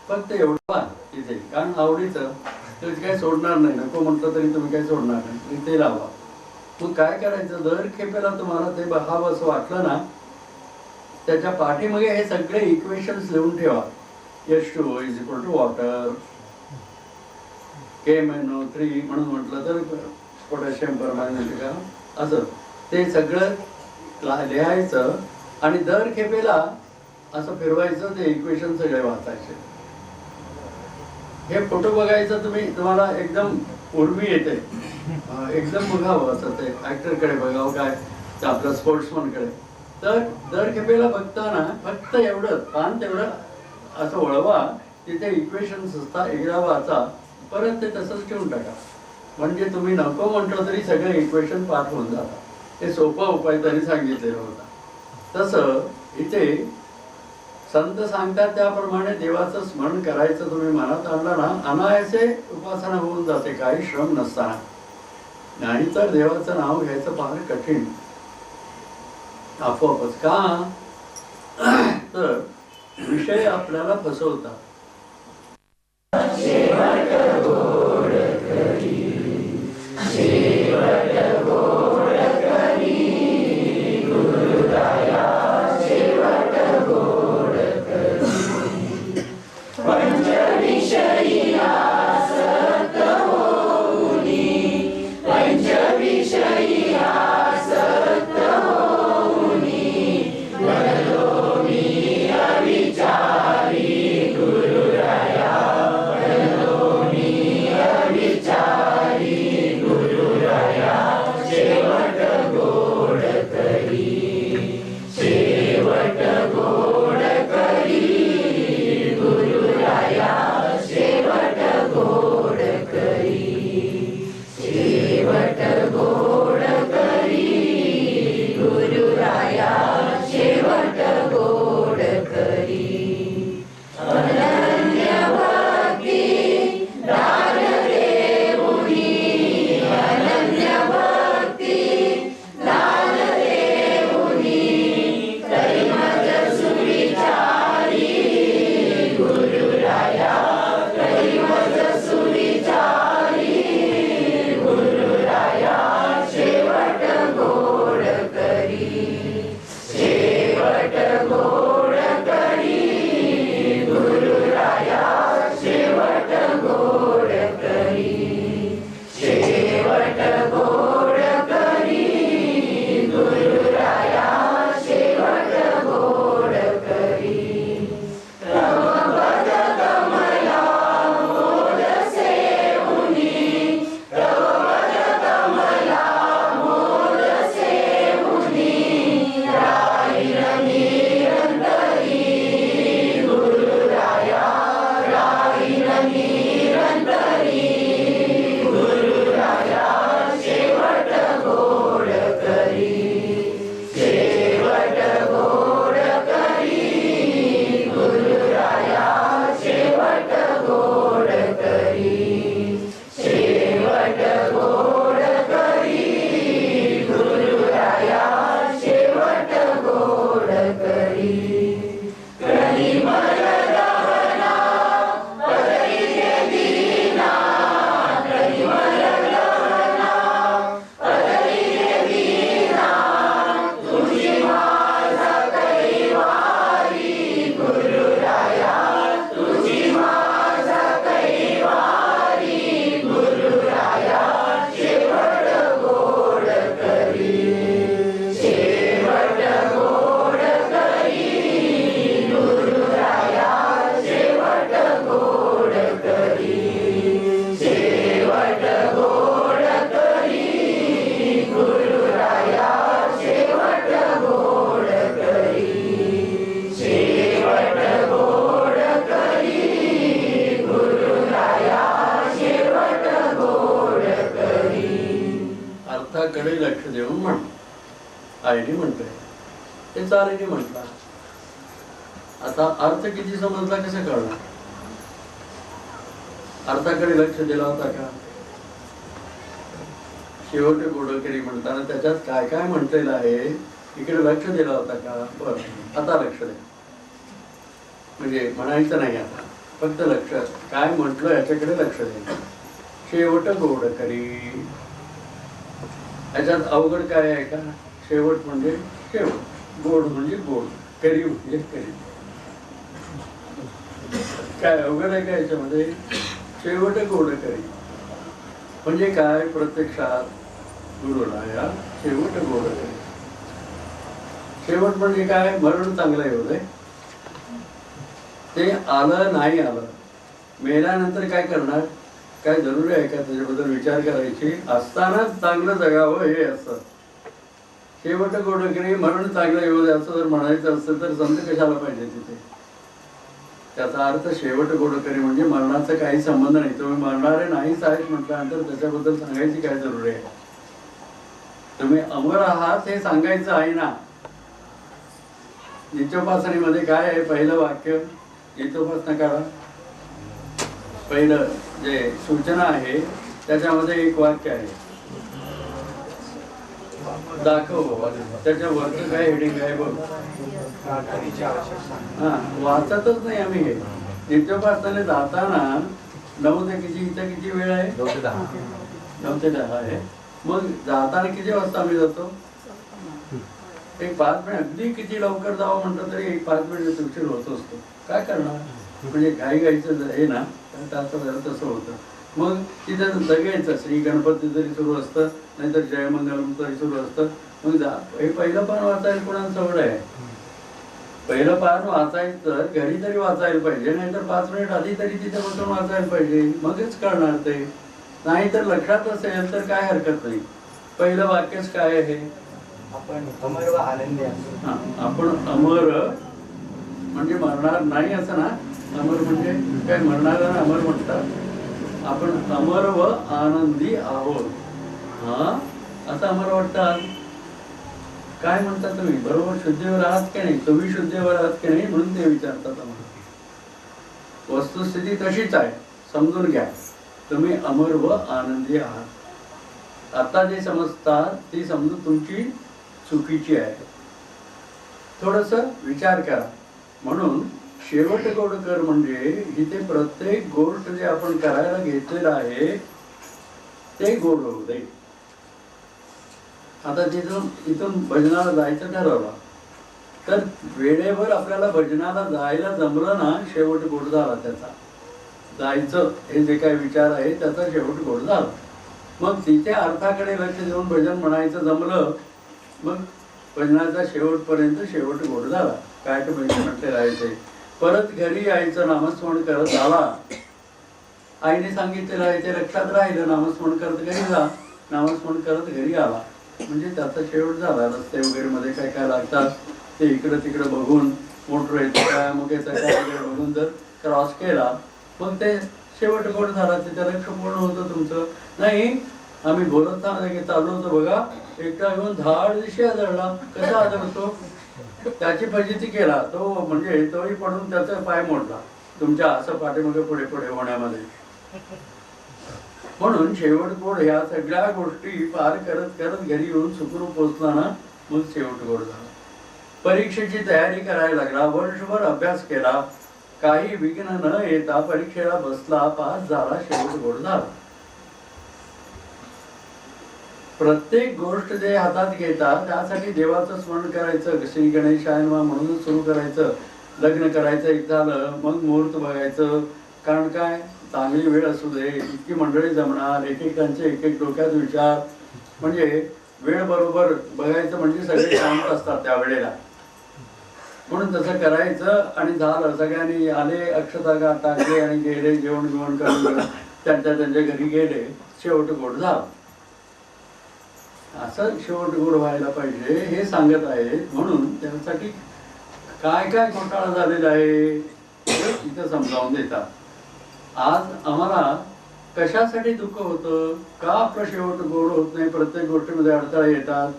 फक्त एवढं तिथे, कारण आवडीचं ते काही सोडणार नाही. नको म्हटलं तरी तुम्ही काही सोडणार नाही, ते लावा. मग काय करायचं, दर खेपेला तुम्हाला ते बघावं असं वाटलं ना, त्याच्या पाठीमागे हे सगळे इक्वेशन्स लिहून ठेवा. H2O = वॉटर, KMnO3 म्हणून म्हटलं तर पोटॅशियम परमॅंगनेट का, असं ते सगळं लिहायचं. आणि दर खेपेला असं फिरवायचं, ते इक्वेशन सगळे वाचायचे. हे फोटो बघायचं तुम्हाला एकदम उर्मी येते. एकदम बघावं असं ते ॲक्टरकडे बघावं, काय तर आपल्या स्पोर्ट्समनकडे. तर दर खेपेला बघताना फक्त एवढं पान तेवढं असं वळवा, तिथे इक्वेशन्स असतात, एकदा वाचा, परत ते तसंच ठेवून टाका. म्हणजे तुम्ही नको म्हटलं तरी सगळे इक्वेशन पाठ होऊन जातात. हे सोपा उपाय त्यांनी सांगितलेला होता. तसं इथे संत सांगतात त्याप्रमाणे देवाचं स्मरण करायचं तुम्ही मनात आणलं ना, अनायासे उपासना होऊन जाते, काही श्रम नसताना. नाहीतर देवाचं नाव घ्यायचं फार कठीण, आपोआपच. का तर विषय आपल्याला फसवतात. लक्ष देऊन म्हण. आईने म्हणतोय ते चालीने म्हटला. आता अर्थ किती समजला कसं कळणार? अर्थाकडे लक्ष दिला होता का? शेवट गोडकरी म्हणताना त्याच्यात काय काय म्हटलेलं आहे इकडे लक्ष दिला होता का? बरं, आता लक्ष द्या. म्हणजे म्हणायचं नाही, आता फक्त लक्ष काय म्हटलं याच्याकडे लक्ष द्या. शेवट गोडकरी, याच्यात अवघड काय आहे का? शेवट म्हणजे शेवट, गोड म्हणजे गोड, करी म्हणजे करी. काय अवघड आहे का याच्यामध्ये? शेवट गोडकरी म्हणजे काय? प्रत्यक्षात गुरुराया शेवट गोडकरी. शेवट म्हणजे काय? मरण चांगलं येऊ दे. ते आलं नाही आलं, मेल्यानंतर काय करणार? काय जरुरी आहे का त्याच्याबद्दल विचार करायची? असतानाच चांगलं जगावं हे असतं. शेवट गोडकरी, मरण चांगलं येऊ दे असं जर म्हणायचं असतं तर संत कशाला पाहिजे तिथे? त्याचा अर्थ शेवट गोडकरी म्हणजे मरणाचा काही संबंध नाही. तुम्ही मरणारे नाहीच आहेत म्हटल्यानंतर त्याच्याबद्दल सांगायची काय जरुरी आहे? तुम्ही अमर आहात हे सांगायचं आहे ना. नित्योपासनेमध्ये काय आहे? पहिलं वाक्य नित्योपासना काढा. पहिलं जे सूचना आहे त्याच्यामध्ये एक वाक्य आहे, दाखव बाबा. त्याच्यावरचं काय हेडिंग आहे बघ. हा, वाचतच नाही आम्ही हे. नित्योपासनेला जाताना 9 ते किती, इथं किती वेळ आहे? 9 ते 10. 9 ते 10 आहे. मग जाताना किती वाजता आम्ही जातो? एक 5 मिनिट, अगदी किती लवकर जावं म्हटलं तरी एक 5 मिनिट उशीर होत असतो. काय करणार? म्हणजे घाईचं हे ना, त्याचं जरा तसं होतं. मग तिथं जगायचं. श्री गणपती जरी सुरू असतं, नाहीतर जयमंगलम तरी सुरू असतं. मग जा, हे पहिलं पान वाचायला कोणाला सवड आहे? पहिलं पान वाचायचं घरी तरी वाचायला पाहिजे, नाहीतर 5 मिनिट आधी तरी तिथे बसून वाचायला पाहिजे. मगच कळणार ते. नाही तर लक्षात असेल तर काय हरकत नाही. पहिलं वाक्यच काय आहे? आपण अमर व आनंदी असतो. हा, आपण अमर म्हणजे मरणार नाही असं ना. अमर म्हणजे काय? मरणाऱ्याला अमर म्हणतात. आपण अमर व आनंदी आहोत. हा, असं अमर वाटतात. काय म्हणता तुम्ही? बरोबर शुद्धीवर आहात की नाही? तुम्ही शुद्धीवर आहात की नाही म्हणून ते विचारतात आम्हाला. वस्तुस्थिती तशीच आहे, समजून घ्या. तुम्ही अमर व आनंदी आहात. आता जे समजतात ती समजून तुमची चुकीची आहे. थोडस विचार करा. म्हणून शेवट गोड कर म्हणजे इथे प्रत्येक गोष्ट जे आपण करायला घेतलेलं आहे ते गोड होऊ दे. आता इथून भजनाला जायचं ठरवलं तर वेळेवर आपल्याला भजनाला जायला जमलं ना, शेवट गोड झाला त्याचा. जायचं हे जे काही विचार आहे त्याचा शेवट गोड झाला. मग तिथे अर्थाकडे लक्ष देऊन भजन म्हणायचं जमलं, मग भजनाचा शेवटपर्यंत शेवट गोड झाला. काय ते भजन म्हटले राहायचे. परत घरी यायचं, नामस्मरण करत आला. आईने सांगितलेलं आहे ते लक्षात राहिलं. नामस्मरण करत घरी जा, नामस्मरण करत घरी आला म्हणजे त्याचा शेवट झाला. रस्ते वगैरे मध्ये काय काय लागतात ते इकडं तिकडं बघून, मोटर येतं काय, मग येतं काय वगैरे बघून जर क्रॉस केला मग ते शेवट गोड झाला. तिथे लक्ष पूर्ण होतं तुमचं. नाही, आम्ही बोलत चाललो होतो बघा, एकटा घेऊन धाड दिशी आदळला. कसा आदळतो? त्याची फजिती केला तो, म्हणजे तोही पडून त्याचा पाय मोडला तुमच्या असं पाठीमागे पुढे पुढे होण्यामध्ये. म्हणून शेवट गोड ह्या सगळ्या गोष्टी पार करत करत घरी येऊन सुखरूप पोचला ना, मग शेवट गोड झाला. परीक्षेची तयारी करायला लागला. वर्षभर अभ्यास केला, काही विघ्न न येता परीक्षेला बसला, पास झाला, शेवट गोड झाला. प्रत्येक गोष्ट जे हातात घेतात त्यासाठी देवाचं स्मरण करायचं. श्री गणेशाय नमः म्हणूनच सुरू करायचं. लग्न करायचं एक झालं, मग मुहूर्त बघायचं. कारण काय, चांगली वेळ असू दे, इतकी मंडळी जमणार, एकेकांचे एक एक डोक्यात विचार, म्हणजे वेळ बरोबर बघायचं म्हणजे सगळे शांत असतात त्या वेळेला. म्हणून तसं करायचं. आणि झालं, सगळ्यांनी आले, अक्षता टाकले आणि गेले, जेवण बिवण करून त्यांच्या घरी गेले, शेवट गोड झाला. असं शेवट गोड व्हायला पाहिजे हे सांगत आहेत. म्हणून त्यासाठी काय काय घोटाळा झालेला आहे ते इथं समजावून देतात. आज आम्हाला कशासाठी दुःख होतं, का आपलं शेवट गोड होत नाही, प्रत्येक गोष्टीमध्ये अडथळे येतात.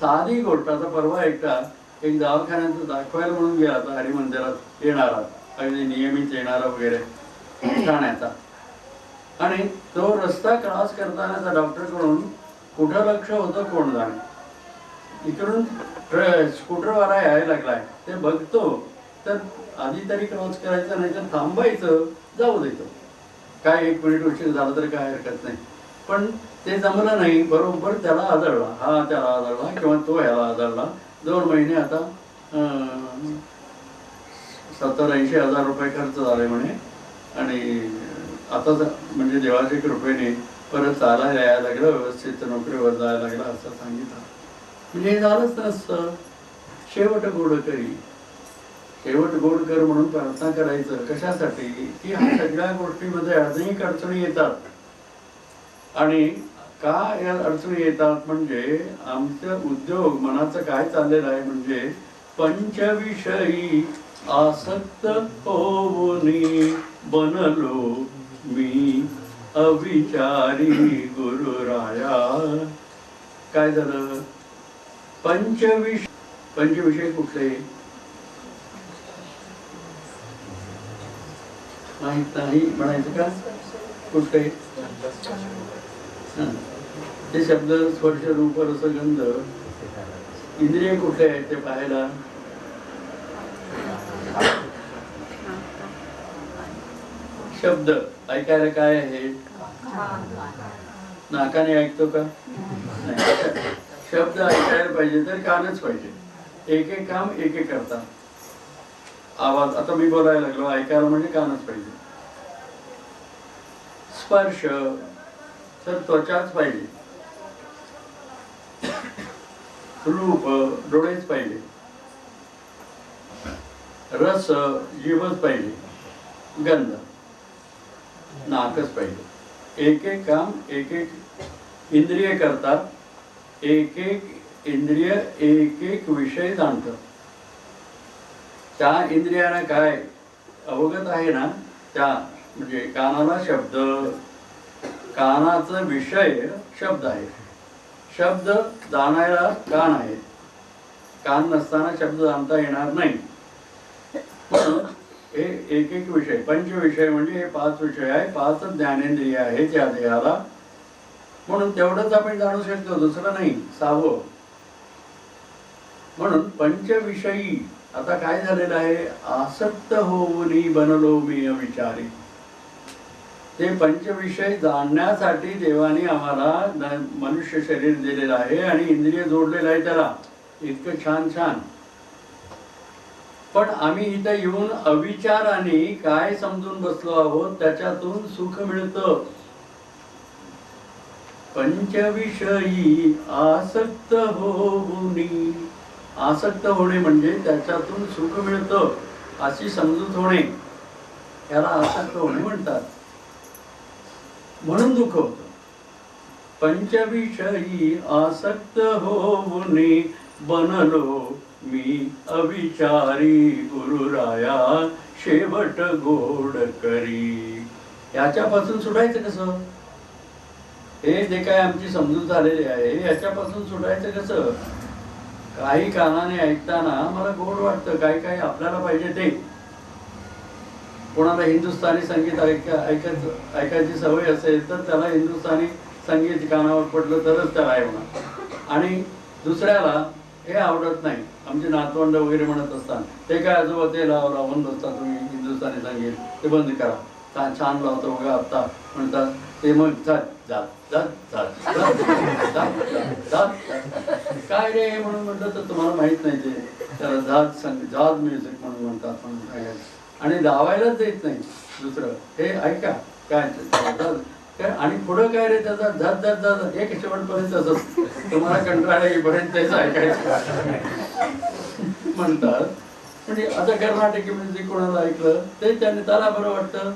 साधी गोष्ट, आता परवा एकटा एक दवाखान्याचं दाखवायला म्हणून गेला आता हरिमंदिरात येणारा, अगदी नियमित येणारा वगैरे ठाण्याचा. आणि तो रस्ता क्रॉस करताना त्या डॉक्टरकडून कुठं लक्ष होतं कोण जाणे, इकडून स्कूटरवाला यायला लागलाय ते बघतो तर आधी तरी क्रॉस करायचं, नाही तर थांबायचं, जाऊ देतो. काय 1 मिनिट उशीर झाला तर काय हरकत नाही. पण ते जमलं नाही. बरोबर त्याला आदळला, हा त्याला आदळला किंवा तो ह्याला आदळला. 2 महिने आता 70-80 हजार रुपये खर्च झाले म्हणे. आणि आता म्हणजे देवाच्या कृपेने परत चालायला यायला लागलं, व्यवस्थित नोकरीवर जायला लागला असं सांगितलं. म्हणजे हे झालंच नसतं. शेवट गोड करी, शेवट गोड कर म्हणून प्रार्थना करायचं. कशासाठी? की ह्या सगळ्या गोष्टीमध्ये अडचणी येतात. आणि का या अडचणी येतात म्हणजे आमचं उद्योग मनाचं काय चाललेलं आहे म्हणजे पंचविषयी आसक्त होऊनी बनलो मी अविचारी गुरुराया. काय झालं? पंचविषय कुठले? माहित नाही म्हणायचं का? कुठे ते शब्द स्पर्श रूप रसगंध इंद्रिय कुठे आहेत ते पाहायला? शब्द ऐकायला काय आहे? नाकाने ऐकतो का? नाही. शब्द ऐकायला पाहिजे तर कानच पाहिजे. एक एक काम एक एक करता. आवाज आता मी बोलायला लागलो, ऐकायला म्हणजे कानच पाहिजे. स्पर्श तर त्वचाच पाहिजे. रूप डोळेच पाहिजे. रस जीवच पाहिजे. गंध नाकच पाहिजे. एक एक काम एक एक इंद्रिय करतात. एक एक इंद्रिय एक एक विषय जाणतात. त्या इंद्रियाला काय अवगत आहे ना, त्या म्हणजे कानाला शब्द, कानाचा विषय शब्द आहे. शब्द जाणायला कान आहे. कान नसताना शब्द जाणता येणार नाही. म्हणून हे एक एक विषय, पंचविषय म्हणजे हे 5 विषय आहे. 5 ज्ञानेंद्रिय आहे त्या देहाला. म्हणून तेवढंच आपण जाणू शकतो, दुसरं नाही. 6वं म्हणून पंचविषयी. आता काय झालेलं आहे? आसक्त होऊनी बनलो मी अविचारी. ते पंचविषय जाणण्यासाठी देवाने आम्हाला मनुष्य शरीर दिलेलं आहे आणि इंद्रिय जोडलेलं आहे त्याला. इतकं छान छान. पण आम्ही इथं येऊन अविचाराने काय समजून बसलो आहोत, त्याच्यातून सुख मिळतं. पंचविषयी आसक्त होऊनी. आसक्त होणे म्हणजे त्याच्यातून सुख मिळतं अशी समजूत होणे, याला आसक्त होणे म्हणतात. म्हणून दुःख होतं. पंचविषयी आसक्त होऊनी बनलो मी अविचारी गुरुराया शेवट गोड करी. याच्यापासून सुटायचं कसं? हे जे काय आमची समजूत झालेली आहे याच्यापासून सुटायचं कसं? काही कानाने ऐकताना मला गोड वाटतं, काही काही आपल्याला पाहिजे ते. कोणाला हिंदुस्थानी संगीत ऐकायची सवय असेल तर त्याला हिंदुस्थानी संगीत कानावर पडलं तरच त्याला आहे म्हणा. आणि दुसऱ्याला हे आवडत नाही. आमचे नातवंड वगैरे म्हणत असतात, ते काय आजोबा ते लावून बसता तुम्ही हिंदुस्थानी संगीत, ते बंद करा. छान लावतो बघा आत्ता म्हणतात ते. मग काय रे म्हणून म्हटलं तर तुम्हाला माहित नाही. ते त्याला जाज म्युझिक म्हणून म्हणतात. म्हणून आणि लावायलाच देत नाही दुसरं. हे ऐका काय आणि पुढं काय रे त्याचा झट झट झट एक शेवटपर्यंत असत. तुम्हाला कंटाळा येईपर्यंत त्याच ऐकायचं म्हणतात. म्हणजे आता कर्नाटकी म्युझिक कोणाला ऐकलं ते त्याला बरं वाटतं.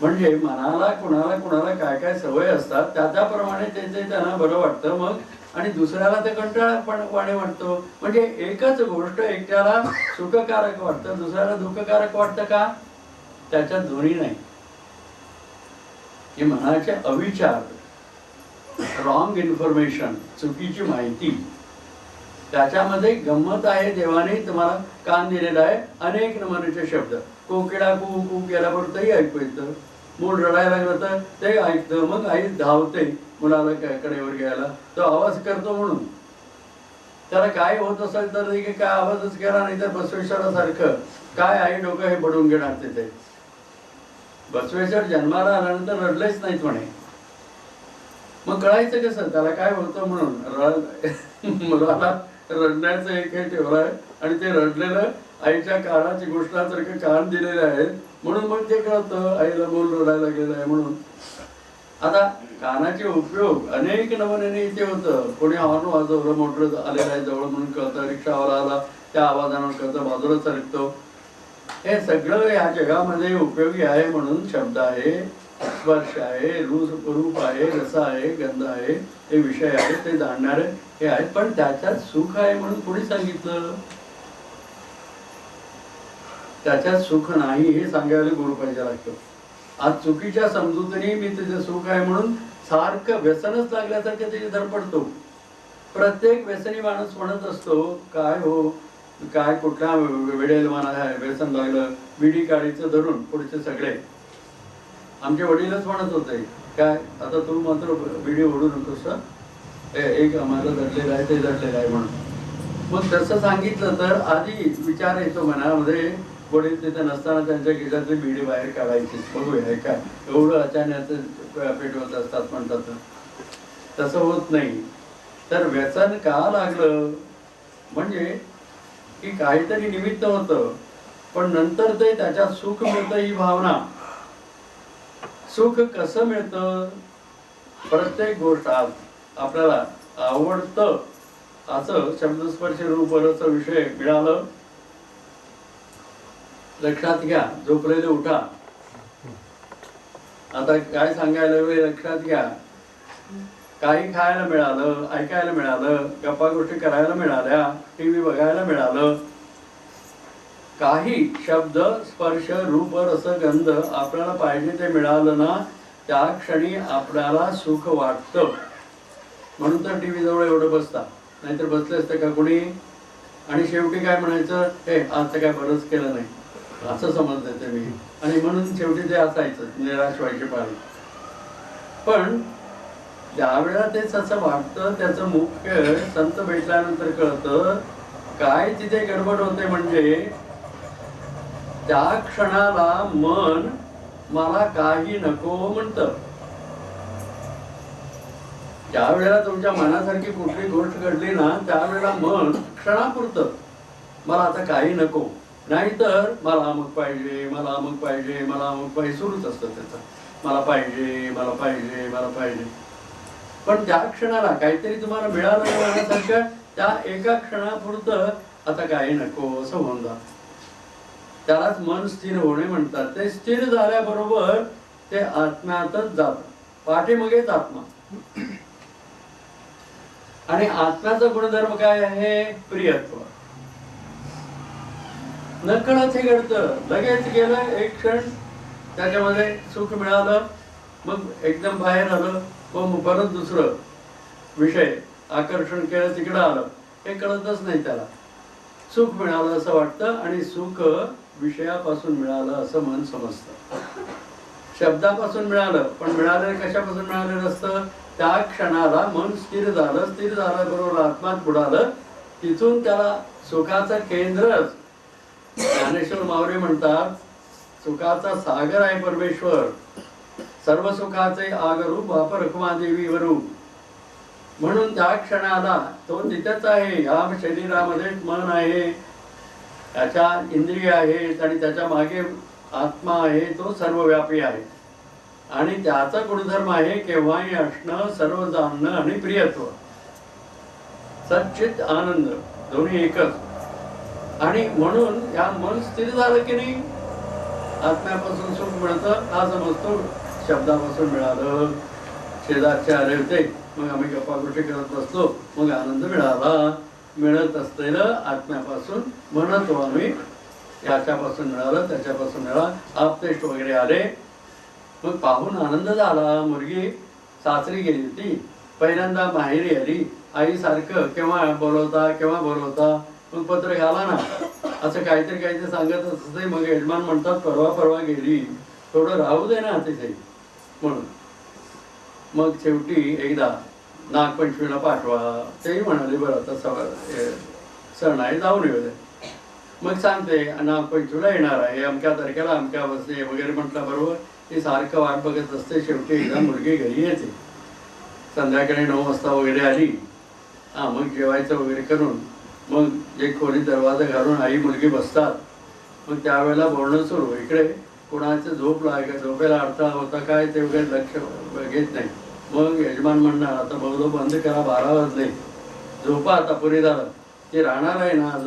म्हणजे मनाला कुणाला काय काय सवय असतात त्याप्रमाणे ते त्यांना बरं वाटतं. मग आणि दुसऱ्याला ते कंटाळापणे वाटतो. म्हणजे एकच गोष्ट एकट्याला सुखकारक वाटतं, दुसऱ्याला दुःखकारक वाटतं का? त्याच्यात दोन्ही नाही. हे मनाचे अविचार, रॉंग इन्फॉर्मेशन, चुकीची माहिती. त्याच्यामध्ये गंमत आहे. देवाने तुम्हाला कान दिलेला आहे. अनेक नमनेचे शब्द. कोकिळा कू कू केल्यावर तेही ऐकू येतं. मूल रडायला लागलं तर ते ऐकतं. मग आई धावते मुलाला कडेवर घ्यायला. तो आवाज करतो म्हणून. त्याला काय होत असेल तर काय आवाजच केला नाही तर बसवेश्वरासारखं काय आई डोकं हे पडून घेणार तिथे. बसवेश्वर जन्माला आल्यानंतर रडलेच नाहीत म्हणे. मग कळायचं कसं त्याला काय होतं म्हणून? मुलाला रडण्याचं एक हे ठेवलं आहे आणि ते रडलेलं आईच्या कानाची गोष्टासारखं कान दिलेले आहेत म्हणून मग ते कळतं आईला मूल रडायला गेलं आहे म्हणून. आता कानाचे उपयोग अनेक नमुन्याने इथे होतं. कोणी हॉर्न वाजवलं, मोटर आलेला आहे जवळ म्हणून कळतं. रिक्षावाला आला त्या आवाजानं कळतं, बाजूला सरकतो. हे सगळं या जगामध्ये उपयोगी आहे. म्हणून शब्द आहे, स्पर्श आहे, रूप आहे, रस आहे, गंध आहे, हे विषय आहे, ते जाणणारे हे आहेत. पण त्याच्यात सुख आहे म्हणून कोणी सांगितलं? त्याच्यात सुख नाही हे सांगायला गुरु पाहिजे लागतो. आज चुकीच्या समजुतीने मी त्याचं सुख आहे म्हणून सारखं व्यसनच लागल्यासारखं त्याची धडपडतो. प्रत्येक व्यसनी माणूस म्हणत असतो काय हो काय कुठल्या वेळेला मला व्यसन लागलं, बिडी काढीचं धरून पुढचे सगळे आमचे वडीलच म्हणत होते, काय आता तू मात्र बिडी ओढू नकोस, एक आम्हाला दडलेलं आहे ते दडलेलं आहे म्हणून. मग तसं सांगितलं तर आधी विचार येतो मनामध्ये, वडील तिथे नसताना त्यांच्या खिशातली बिडी बाहेर काढायची, बघूया काय एवढं अचानक पेटवत असतात म्हणतात. तसं होत नाही. तर व्यसन का लागलं म्हणजे की काहीतरी निमित्त होतं, पण नंतर ते त्याच्यात सुख मिळतं ही भावना. सुख कसं मिळतं? प्रत्येक गोष्ट आज आपल्याला आवडतं असं शब्दस्पर्श रूप रस विषय मिळालं, लक्षात घ्या, झोपलेले उठा. आता काय सांगायला लक्षात घ्या. काही खायला मिळालं, ऐकायला मिळालं, गप्पा गोष्टी करायला मिळाल्या, टीव्ही बघायला मिळालं, काही शब्द स्पर्श रूप रस गंध आपल्याला पाहिजे ते मिळालं ना, त्या क्षणी आपल्याला सुख वाटतं. म्हणून तर टीव्ही जवळ एवढं बसता, नाहीतर बसले असते का कोणी? आणि शेवटी काय म्हणायचं, हे आज तर काय बरंच केलं नाही असं समजलं ते मी, आणि म्हणून शेवटी ते असायचं, निराश व्हायचे पाहिजे. पण ज्यावेळेला तेच असं वाटतं त्याचं मुख्य संत भेटल्यानंतर कळतं काय तिथे गडबड होते. म्हणजे त्या क्षणाला मन मला काही नको म्हणतं. ज्या वेळेला तुमच्या मनासारखी कुठली गोष्ट घडली ना, त्यावेळेला मन क्षणापुरतं मला आता काही नको, नाहीतर मला अमुक पाहिजे, मला अमुक पाहिजे, मला अमुक पाहिजे सुरूच असतं त्याचं, मला पाहिजे, मला पाहिजे, मला पाहिजे. पण त्या क्षणाला काहीतरी तुम्हाला मिळालं मनासारखं, त्या एका क्षणापुरतं आता काही नको असं होऊन जात. त्यालाच मन स्थिर होणे म्हणतात. ते स्थिर झाल्याबरोबर ते आत्म्यातच जात, पाठीमागेच आत्मा. आणि आत्म्याचा गुणधर्म काय आहे? प्रियत्व. नकळत हे घडतं, लगेच गेलं एक क्षण, त्याच्यामध्ये सुख मिळालं, मग एकदम बाहेर आलं, मग परत दुसरं विषय आकर्षण केलं, तिकडं आलं, हे कळतच नाही त्याला. सुख मिळालं असं वाटतं, आणि सुख विषयापासून मिळालं असं मन समजतं. शब्दापासून मिळालं, पण मिळालेलं कशापासून मिळालेलं असतं? त्या क्षणाला मन स्थिर झालं, स्थिर झाल्याबरोबर आत्मात बुडालं, तिथून त्याला सुखाचं केंद्रच. ज्ञानेश्वर मावरे म्हणतात, सुखाचा सागर आहे परमेश्वर, सर्व सुखाचे आगरूप वापर रखुमादेवी वरू. म्हणून त्या क्षणाला तो तिथेच आहे, या शरीरामध्येच मन आहे, त्याच्या इंद्रिय आहेत, आणि त्याच्या मागे आत्मा आहे, तो सर्वव्यापी आहे. आणि त्याचा गुणधर्म आहे केव्हाही असणं, सर्व जाणणं आणि प्रियत्व. सच्चित आनंद दोन्ही एकच. आणि म्हणून या मन स्थिर झालं की नाही, आत्म्यापासून सुख मिळतं हा समजतो. शब्दापासून मिळालं, शेजारच्या आले होते, मग आम्ही गप्पा गोष्टी करत बसलो, मग आनंद मिळाला. मिळत असलेलं आत्म्यापासून म्हणतो आम्ही, याच्यापासून मिळालं, त्याच्यापासून मिळालं. आपतेष्ट वगैरे आले, मग पाहून आनंद झाला. मुलगी सासरी गेली होती, पहिल्यांदा माहेरी आली, आई सारखं केव्हा बोलवता केव्हा बोलवता, मग पत्र घाला ना असं काहीतरी काहीतरी सांगत असते. मग यजमान म्हणतात परवा परवा गेली, थोडं राहू दे ना तिथे म्हणून. मग शेवटी एकदा नागपंचमीला पाठवा, तेही म्हणाले बरं आता सण आहे, जाऊन येऊ दे. मग सांगते नागपंचमीला येणार आहे, अमक्या तारखेला अमक्या बसते वगैरे म्हटलं. बरोबर ती सारखं वाट बघत असते. शेवटी एकदा मुलगी घरी येते, संध्याकाळी 9 वाजता वगैरे आली. मग जेवायचं वगैरे करून मग एक खोली दरवाजा घालून आई मुलगी बसतात. मग त्यावेळेला बोलणं सुरू. इकडे कोणाचं झोपेला अडथळा होता काय ते वगैरे लक्ष घेत नाही. मग यजमान म्हणणार आता बहुधा बंद करा, 12 वाजले, झोपा आता, पुरे झालं. ते राहणार आहे ना आज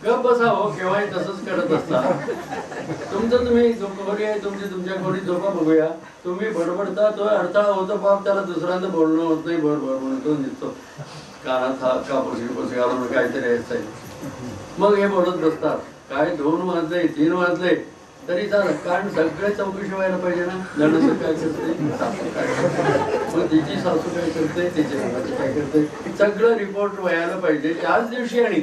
गप बसा हो, केव्हाही तसंच करत असता. तुमचं तुम्ही खोली आहे तुमची, तुमच्या खोलीत झोपा, बघूया. तुम्ही बडबडता, तो अडथळा होतो बाप, त्याला दुसऱ्यांदा बोलणं होत नाही. बरोबर म्हणतो निघतो, कानात हा कापूस घालून काहीतरी असेल. मग हे बोलत बसतात. काय 2 वाजले 3 वाजले तरी चालत, कारण सगळे चौकशी व्हायला पाहिजे ना. नणंद काय करते, सासू काय करते, मग तिची सासू काय करते, तिचे मुलाची काय करते, सगळं रिपोर्ट व्हायला पाहिजे त्याच दिवशी. आणि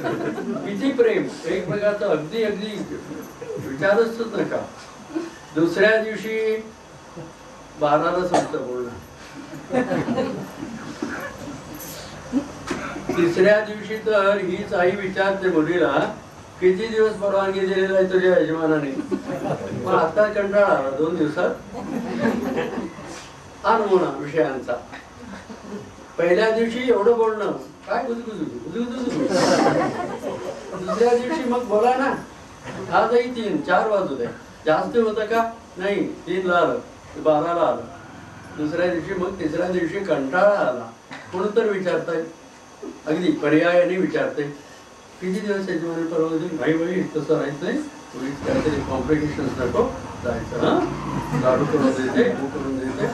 किती प्रेम एकमेकाचं, अगदी अगदी विचारच नका. दुसऱ्या दिवशी 12ला संपतं बोलणं. तिसऱ्या दिवशी तर हीच आई विचारते मुलीला, किती दिवस परवानगी दिलेला आहे तुझ्या यजमानाने? मग आता कंटाळा आला 2 दिवसात अनमोना विषयांचा. पहिल्या दिवशी एवढं बोलणं काय गुजगुजू. दुसऱ्या दिवशी मग बोला ना, आजही 3-4 वाजू दे. जास्त होतं का? नाही, 3ला आलं, 12ला आलं. दुसऱ्या दिवशी मग तिसऱ्या दिवशी कंटाळा आला. म्हणून तर विचारताय, अगदी पर्यायाने विचारते, किती दिवस यजमानी परवानगी? भाई भाई तसं राहायचं नाही, तुम्ही काहीतरी कॉम्प्लिकेशन्स नको जायचं. हां, लाडू करून देते, भू करून देते,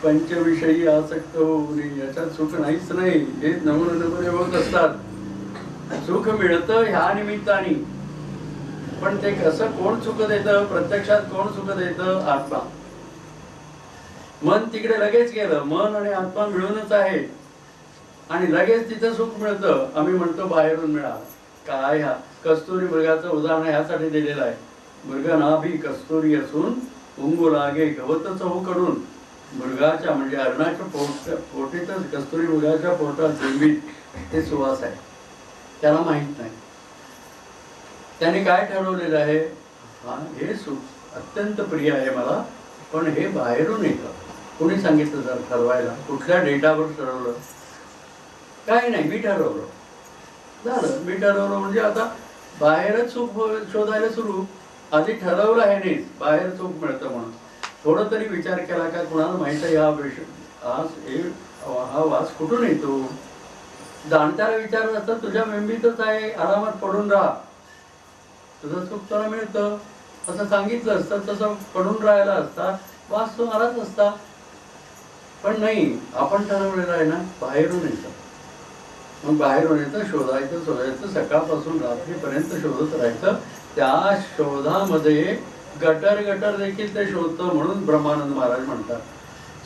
पंचविषयी आसक्त होऊ नये, याच्यात सुख नाहीच नाही. हे नमुने होत असतात. सुख मिळतं ह्या निमित्ताने, पण ते कसं कोण सुख देतं? प्रत्यक्षात कोण सुख देतं? आत्मा. मन तिकडे लगेच गेलं, मन आणि आत्मा मिळूनच आहे, आणि लगेच तिथं सुख मिळतं. आम्ही म्हणतो बाहेरून मिळालं. काय ह्या कस्तुरी मृगाचं उदाहरण ह्यासाठी दिलेलं आहे. मृग नाभी कस्तुरी असून उंगू लागे गवत चहूकडून. मृगाच्या म्हणजे अर्णाच्या पोटीतच, कस्तुरी मृगाच्या पोटात बिंबीत ते सुवास आहे. त्याला माहित नाही. त्याने काय ठरवलेलं आहे? हा, हे सुख अत्यंत प्रिय आहे मला, पण हे बाहेरून येतं. कोणी सांगितलं जर ठरवायला? कुठल्या डेटावर ठरवलं? काही नाही, मी ठरवलं झालं. मी ठरवलं म्हणजे आता बाहेरच सुख शोधायला सुरू. आधी ठरवलं आहे नाही बाहेर सुख मिळतं म्हणून. थोडं तरी विचार केला का? कुणाला माहित आहे हा वास कुठून येतो? जाणत्याला विचारलं असतं, तुझ्या मेंबीतच आहे, आरामात पडून राहा, तुझं सुख तुला मिळतं असं सांगितलं असतं. तसं पडून राहायला असता, वास तो आलाच असता. पण नाही, आपण ठरवलेलं आहे ना, बाहेरून येतं. मग बाहेरून येतं, शोधायचं, सकाळपासून रात्रीपर्यंत शोधत राहायचं. त्या शोधामध्ये गटर देखील ते शोधतं. म्हणून ब्रह्मानंद महाराज म्हणतात,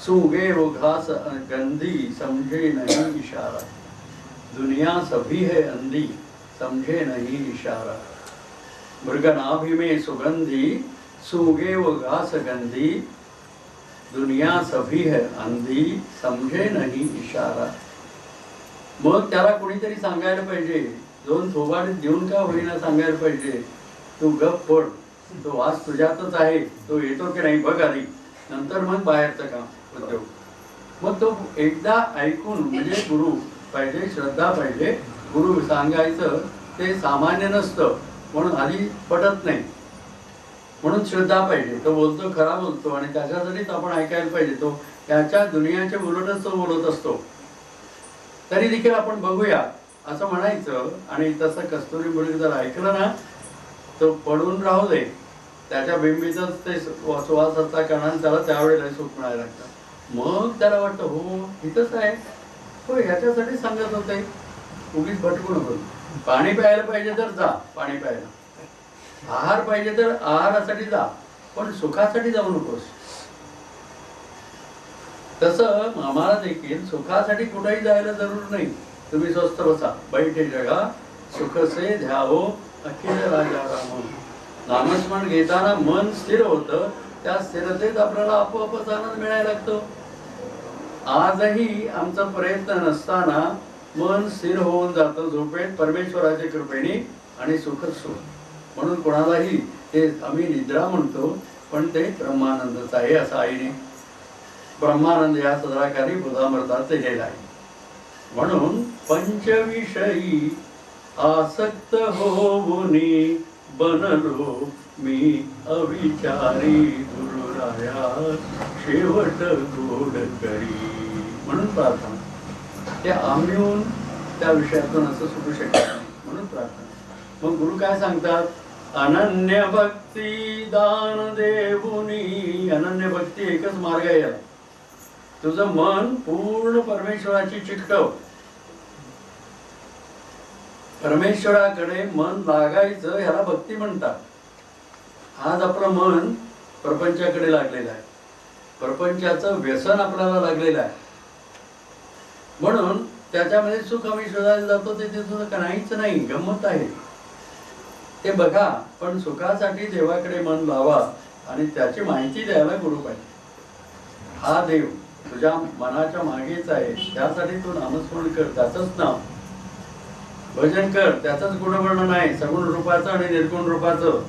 सूगे वो घास गंदी समझे नहीं इशारा, दुनिया सभी है अंधी समझे नहीं इशारा. मृगनाभि में सुगंधी सूगे वो घास गंधी, दुनिया सभी है अंधी समझे नहीं इशारा. मग त्याला कोणीतरी सांगायला पाहिजे, 2 थोबाडीत देऊन का होईना सांगायला पाहिजे, तू गप पड, तो वास तुझ्यातच आहे, तो येतो की नाही बघ आधी, नंतर मग बाहेरचं काम उद्योग. मग तो एकदा ऐकून, म्हणजे गुरु पाहिजे, श्रद्धा पाहिजे. गुरु सांगायचं ते सामान्य नसतं, म्हणून आधी पटत नाही, म्हणून श्रद्धा पाहिजे. तो बोलतो खरा बोलतो, आणि त्याच्यासाठीच आपण ऐकायला पाहिजे. तो त्याच्या दुनियाच्या उलटच तो बोलत असतो. तरी देखील आपण बघूया असं म्हणायचं. आणि तसं कस्तुरी मुली जर ऐकलं ना, तो पडून राहू दे, त्याच्या बिंबीतच ते सुवासाचा कारण त्याला त्यावेळेला सुख मिळायला लागतं. मग त्याला वाटतं, हो इथंच आहे, हो ह्याच्यासाठी सांगत होते, उगीच भटकू नको. पाणी प्यायला पाहिजे तर जा पाणी प्यायला, आहार पाहिजे तर आहारासाठी जा, पण सुखासाठी जाऊ नकोस. तसं आम्हाला देखील सुखासाठी कुठेही जायला जरूर नाही. तुम्ही स्वस्थ बसा, बैठे जगा सुखसे ध्यावो अखिल राजा राम. नामस्मरण घेताना मन स्थिर होतं, त्या स्थिरतेत आपल्याला आपोआपच आनंद मिळायला लागतो. आजही आमचा प्रयत्न नसताना मन स्थिर होऊन जातं झोपेत परमेश्वराच्या कृपेने, आणि सुखच सुख. म्हणून कोणालाही ते आम्ही निद्रा म्हणतो, पण ते ब्रह्मानंदच आहे असं आईने ब्रह्मानंद या सदराकारी बुधामृतात लिहिलेला आहे. म्हणून पंचविषयी आसक्त होऊनी बनलो मी अविचारी, गुरुराया शेवट गोड करी. म्हणून प्रार्थना, ते आम्ही त्या विषयातून असं सुटू शकत नाही, म्हणून प्रार्थना. मग गुरु काय सांगतात? अनन्य भक्ती दान देऊनी. अनन्य भक्ती एकच मार्ग आहे याला. तुझं मन पूर्ण परमेश्वराची चिकटव, परमेश्वराकडे मन लागायचं, ह्याला भक्ती म्हणतात. आज आपलं मन प्रपंचाकडे लागलेलं आहे. प्रपंचाचं व्यसन आपल्याला लागलेलं आहे. म्हणून त्याच्यामध्ये सुख आम्ही शोधायला जातो, ते तिथून काहीच नाही, गंमत आहे ते बघा. पण सुखासाठी देवाकडे मन लावा आणि त्याची माहिती द्यायला गुरु पाहिजे. हा देव तुझ्या मनाच्या मागेच आहे, त्यासाठी तू नामस्मरण कर, त्याचंच नाव भजन कर, त्याचंच गुणवर्णन आहे, सगुण रूपाचं आणि निर्गुण रूपाचं.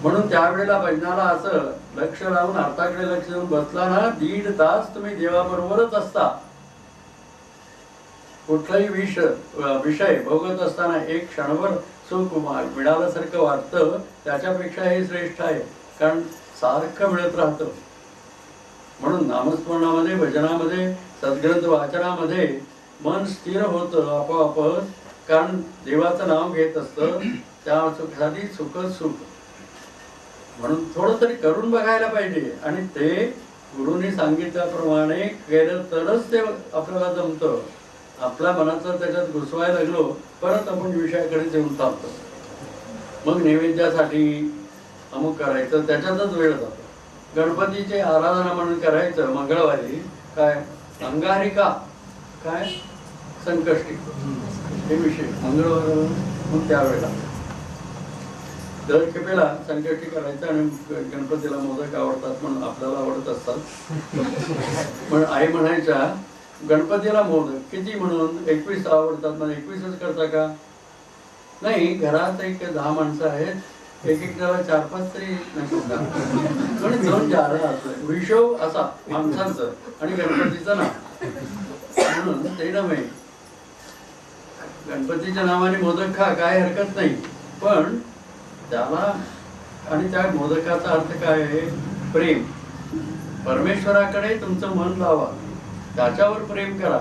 म्हणून त्यावेळेला भजनाला असं लक्ष लावून अर्थाकडे लक्ष देऊन बसला ना, 1.5 तास तुम्ही देवाबरोबरच असता. कुठलाही विषय भोगत असताना एक क्षणभर सुख मिळाल्यासारखं वाटतं, त्याच्यापेक्षा हे श्रेष्ठ आहे, कारण सारखं मिळत राहतं. म्हणून नामस्मरणामध्ये, भजनामध्ये, सद्ग्रंथ वाचनामध्ये मन स्थिर होतं आपोआपच, कारण देवाचं नाव घेत असतं. त्या सुखासाठी सुखच सुख. म्हणून थोडं तरी करून बघायला पाहिजे आणि ते गुरुनी सांगितल्याप्रमाणे केलं तरच ते आपल्याला जमतं. आपल्या मनाचं त्याच्यात घुसवायला लागलो, परत आपण विषयाकडे येऊन थांबतो. मग नैवेद्यासाठी अमुक करायचं, त्याच्यातच वेळ जातो. गणपतीचे आराधना म्हणून करायचं मंगळवारी, काय अंगारिका, काय संकष्टी, हे विषय मंगळवार. मग त्यावेळेला दर खेपेला संकष्टी करायचं आणि गणपतीला मोदक आवडतात म्हणून आपल्याला आवडत असतात. पण आई म्हणायच्या गणपतीला मोदक किती म्हणून 21 आवडतात, मला 21च करता का? नाही, घरात एक 10 माणसं आहेत, एक त्याला 4-5 तरी नको का? पण 2 जाळं असलं विषव असा माणसांचं आणि गणपतीचं नाव, म्हणून ते नव्हे. गणपतीच्या नावाने मोदक खा, काय हरकत नाही. पण त्याला आणि त्या मोदकाचा अर्थ काय आहे? प्रेम. परमेश्वराकडे तुमचं मन लावा, त्याच्यावर प्रेम करा,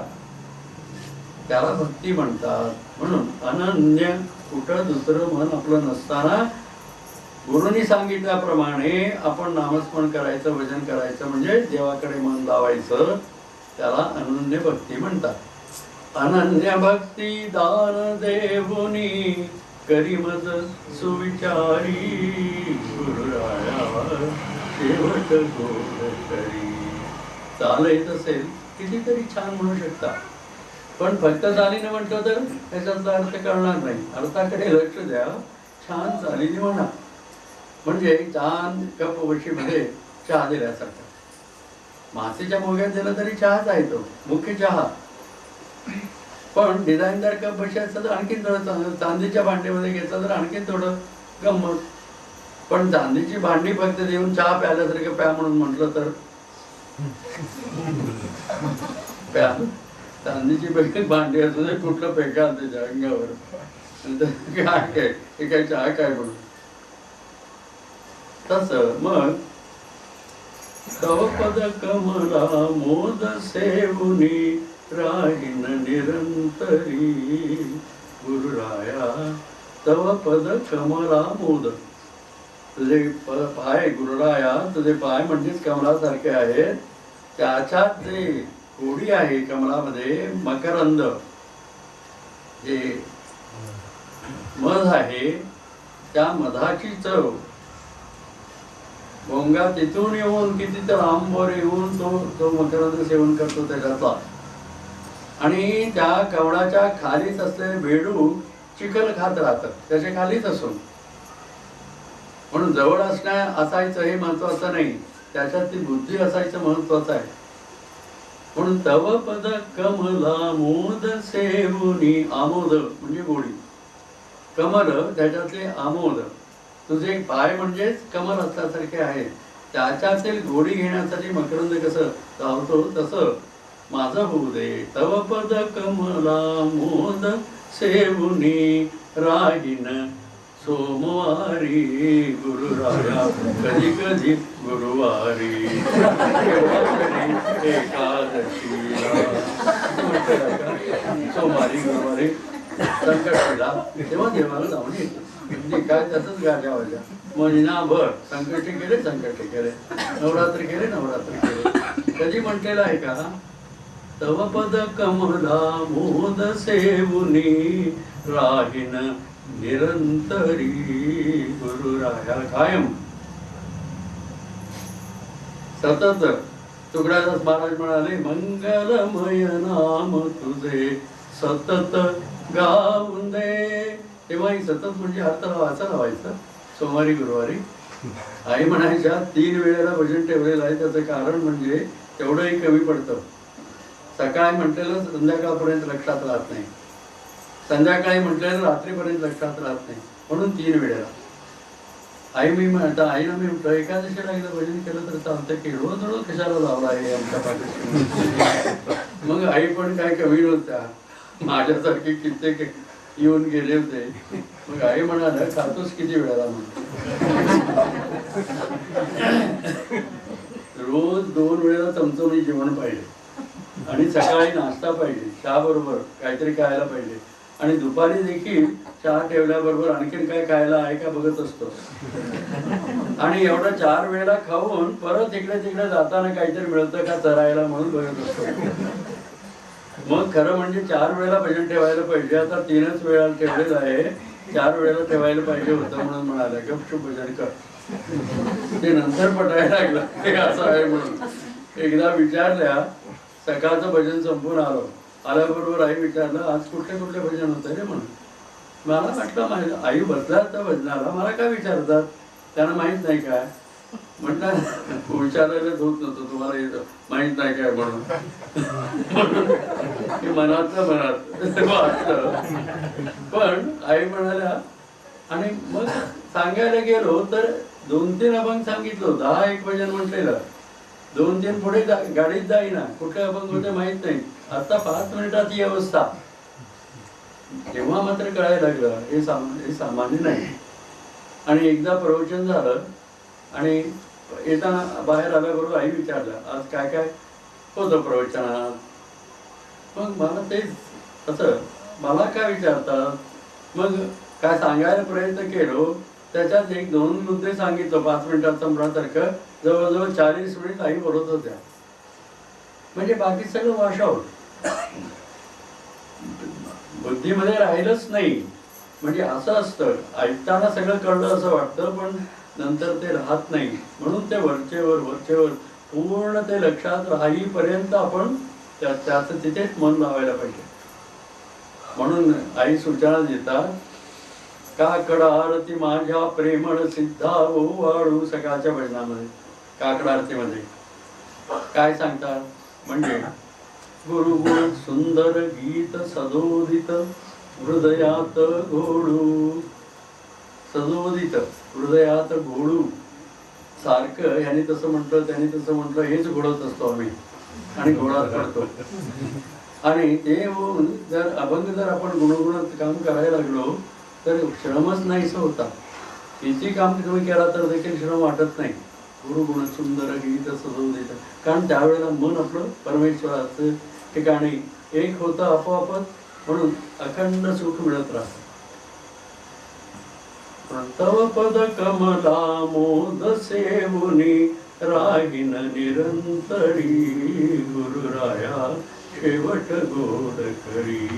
त्याला भक्ती म्हणतात. म्हणून अनन्य कुठं दुसरं मन आपलं नसताना गुरुनी सांगितल्याप्रमाणे आपण नामस्मरण करायचं, भजन करायचं, म्हणजे देवाकडे मन लावायचं, त्याला अनन्य भक्ती म्हणतात. अनन्य भक्ती दान देवुनी करी मज सुविचारी, गुरुराया शेवट गोड करी. चालत असेल कितीतरी छान म्हणू शकता, पण फक्त चालीने म्हटलं तर त्याच्यातला अर्थ कळणार नाही. अर्थाकडे लक्ष द्या, छान चालीने म्हणा, म्हणजे छान कप वशीमध्ये चहा दिल्यासारखा. मातीच्या मोग्यात दिला तरी चहाच आहे, तो मुख्य चहा. पण डिझाईनदार कप बशी असतं तर आणखीन थोडं, चांदीच्या भांड्यामध्ये घेतलं तर आणखीन थोडं गंमत. पण चांदीची भांडी फक्त देऊन चहा प्यायल्यासारखं प्या म्हणून म्हटलं तर प्या. चांदीची भांडी असू दे, कुठलं पेका त्याच्या अंगावर, काय चहा काय म्हणून. तस मग तव पद कमला मोद सेवुनी राहीन निरंतरी, गुरुराया तव पद कमला मोद. तुझे पाय गुरुराया, तुझे पाय म्हणजेच कमलासारखे आहेत, त्याच्यात जे गोडी आहे कमलामध्ये, मकरंद जे मध आहे, त्या मधाची चव. भोंगा तिथून येऊन किती तर आंबोर येऊन तो मकरंद सेवन करतो त्याच्यातला. आणि त्या कमळाच्या खालीच असलेले बेडूक चिखल खात राहतात त्याच्या खालीच असून. म्हणून जवळ असायचं हे महत्वाचं नाही, त्याच्यात ती बुद्धी असायचं महत्वाचं आहे. म्हणून तव पद कमला मोद सेवुनी, आमोद म्हणजे गोडी, कमल त्याच्यातले आमोद. तुझे पाय म्हणजेच कमल असल्यासारखे आहे, त्याच्यातील गोडी घेण्यासाठी मकरंद कसं धावतो तसं माझं होऊ दे. तव पद कमला मोद सेवुनी राहीन सोमवारी, गुरुराया कधी कधी गुरुवारी, एकादशीला, सोमवारी गुरुवारी संकष्टीला, तेव्हा देवाला जाऊन येतो. म्हणजे काय त्यातच गाजा वाजा. महिनाभर संकष्टी केले, संकष्टी केले, नवरात्री केले, नवरात्री केले. कधी म्हटलेलं आहे का? तव पद कमला मोद सेवुनी राहीन निरंतरी, गुरुराया कायम. सतत तुकडादास महाराज म्हणाले, मंगलमय नाम तुझे सतत गाऊन दे. तेव्हा ही सतत म्हणजे हाताला वाचा लावायचा सोमवारी गुरुवारी. आई म्हणायच्या 3 वेळेला भजन ठेवलेलं आहे. त्याचं कारण म्हणजे तेवढंही कमी पडतं. सकाळी म्हटलेलं संध्याकाळपर्यंत लक्षात राहत नाही, संध्याकाळी म्हटलेलं रात्रीपर्यंत लक्षात राहत नाही, म्हणून 3 वेळेला. आईनं मी म्हटलं एकादशीला एकदा भजन केलं तर चालतं की रोज रोज कशाला लावला आहे आमच्या पाठीशी. मग आई पण काय कमी नव्हत्या, माझ्यासारखे कित्येक येऊन गेले होते. मग आई म्हणाला, खातोस किती वेळेला म्हणतो. रोज 2 वेळेला चमचमी जेवण पाहिजे आणि सकाळी नाश्ता पाहिजे, चहा बरोबर काहीतरी खायला पाहिजे. आणि दुपारी देखील चहा ठेवल्याबरोबर आणखीन काय खायला आहे का बघत असतो. आणि एवढा 4 वेळेला खाऊन परत इकडे तिकडे जाताना काहीतरी मिळतं का चरायला म्हणून बघत असतो. मग खरं म्हणजे 4 वेळेला भजन ठेवायला पाहिजे. आता 3च वेळा ठेवलेलं आहे, 4 वेळेला ठेवायला पाहिजे होतं म्हणून म्हणाले गपचूप भजन कर. ते नंतर पटायला लागलं ते असं आहे म्हणून. एकदा विचारल्या, सकाळचं भजन संपून आल्याबरोबर आई विचारलं, आज कुठले कुठले भजन होतं रे म्हणून. मला वाटलं माझ्या आई बसल्या त्या भजनाला, मला काय विचारतात, त्यांना माहीत नाही काय. म्हटलं विचारायलाच होत नव्हतं, तुम्हाला माहीत नाही काय म्हणून. मनातलं मनात वाटलं. पण आई म्हणाल्या, आणि मग सांगायला गेलो तर 2-3 अभंग सांगितलं, 10-1 भजन म्हटलेलं, 2-3 पुढे गाडीत जाईना, कुठले अभंग होते माहित नाही. आता 5 मिनिटात ही अवस्था. तेव्हा मात्र कळायला लागलं हे सामान्य नाही. आणि एकदा प्रवचन झालं आणि येताना बाहेर आल्याबरोबर आई विचारलं, आज काय काय होतं प्रवचनात. मग मला तेच असं, मला काय विचारतात. मग काय सांगायला प्रयत्न केलो, त्याच्यात 1-2 मुद्दे सांगितलं 5 मिनिटात संपण्यासारखं. जवळजवळ 40 मिनिट आई बोलत होत्या. म्हणजे बाकी सगळं वॉशआउट, बुद्धीमध्ये राहिलंच नाही. म्हणजे असं असतं, ऐकताना सगळं कळलं असं वाटतं, पण नंतर ते राहत नाही. म्हणून ते वरचेवर पूर्ण ते लक्षात राहीपर्यंत आपण त्याचं तिथेच मन लावायला पाहिजे. म्हणून आई सूचना देतात, काकड आरती माझ्या प्रेमळ सिद्धा वाळू. सकाळच्या भजनामध्ये काकड आरतीमध्ये काय सांगतात म्हणजे, गुरुगुण सुंदर गीत सदोदित हृदयात घोडू. सदोदित हृदयात घोडू. सारखं ह्याने तसं म्हटलं त्याने तसं म्हटलं हेच घोडत असतो आम्ही आणि घोडात पडतो. आणि ते होऊन जर अभंग जर आपण गुणगुणत काम करायला लागलो तर श्रमच नाहीसं होता. किती काम तुम्ही केला तर देखील श्रम वाटत नाही. गुरुगुण सुंदर गीत सजवून, कारण त्यावेळेला मन आपलं परमेश्वराचं ठिकाणी एक होतं आपोआपच, म्हणून अखंड सुख मिळत राहतं. तव पद कमला मोद सेवुनी रागिन निरंतरी. गुरुराया शेवट गोड करी.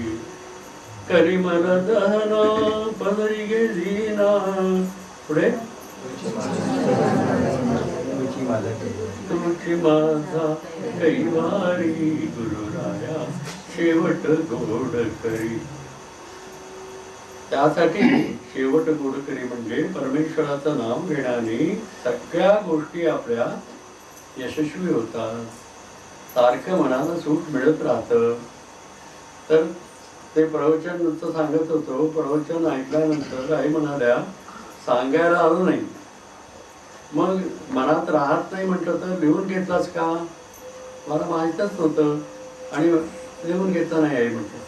करिमल दहना पदरी गेली ना. पुढे तुझी माझा कैवारी. गुरुराया शेवट गोड करी. त्यासाठी शेवट गोड करी म्हणजे परमेश्वराचं नाम घेण्याने सगळ्या गोष्टी आपल्या यशस्वी होतात. सारखं मनाला सुख मिळत राहतं. तर ते प्रवचन नुसतं सांगत होतो. प्रवचन ऐकल्यानंतर आई म्हणाल्या, सांगायला आलो नाही, मग मनात राहत नाही म्हटलं तर लिहून घेतलास का. मला माहीतच नव्हतं आणि लिहून घेतलं नाही. आई म्हटलं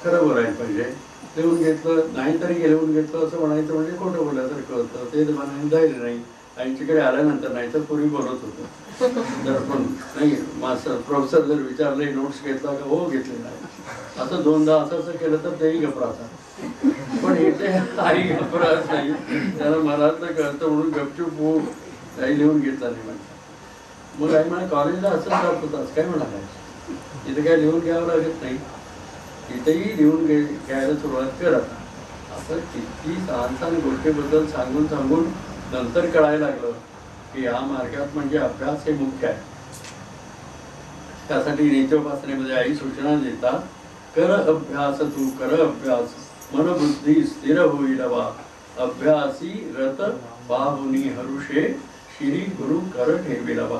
खरं बोलायला पाहिजे, लिहून घेतलं नाही तरी लिहून घेतलं असं म्हणायचं म्हणजे खोटं बोलायसारखं होतं. ते म्हणायला जायला नाही. आईच्याकडे आल्यानंतर नाही तर पूर्वी बोलत होतं. तर पण नाही, मास्टर प्रोफेसर जर विचारले नोट्स घेतला का, हो घेतलेला आहे, असं 2दा असं केलं तर तेही घबरातात. पण इथे आई घबरात नाही, त्याला मनातलं कळतं म्हणून गपचूप हो काही लिहून घेतला नाही म्हणतात. मग आई म्हणा कॉलेजला असं जात होतास काय म्हणाला, इथे काय लिहून घ्यावं लागत नाही, इथेही लिहून घ्यायला सुरुवात कर. आता असं किती छान छान गोष्टीबद्दल सांगून नंतर कळायला लागलं की या मार्गात म्हणजे अभ्यास हे मुख्य आहे. त्यासाठी नित्योपासनेमध्ये आई सूचना देतात, कर अभ्यास तू कर अभ्यास, मन बुद्धी स्थिर होईल वा, अभ्यासी रत पाहुनी हरुषे, श्री गुरु कर ठेविलवा.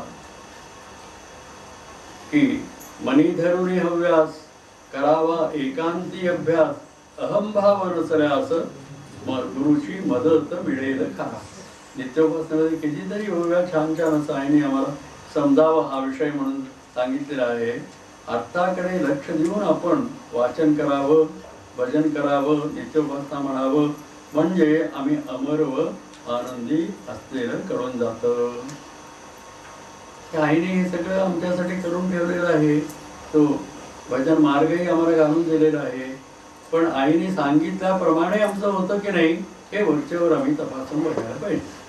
की मनी धरुणी हव्यास, करावा एकांती अभ्यास, अहंभाव नसल्यास गुरुची मदत मिळेल का. नित्योपासनेमध्ये कितीतरी होव्या छान छान असं आईने आम्हाला समजावं हा विषय म्हणून सांगितलेला आहे. अर्थाकडे लक्ष देऊन आपण वाचन करावं, भजन करावं, नित्योपासना म्हणावं, म्हणजे आम्ही अमर व आनंदी असलेलं करून जातं. आईने हे सगळं आमच्यासाठी करून ठेवलेलं आहे. तो भजन मार्गही आम्हाला घालून दिलेला आहे. पण आईने सांगितल्याप्रमाणे आमचं होतं की नाही हे वरच्यावर आम्ही तपासून बघायला पाहिजे.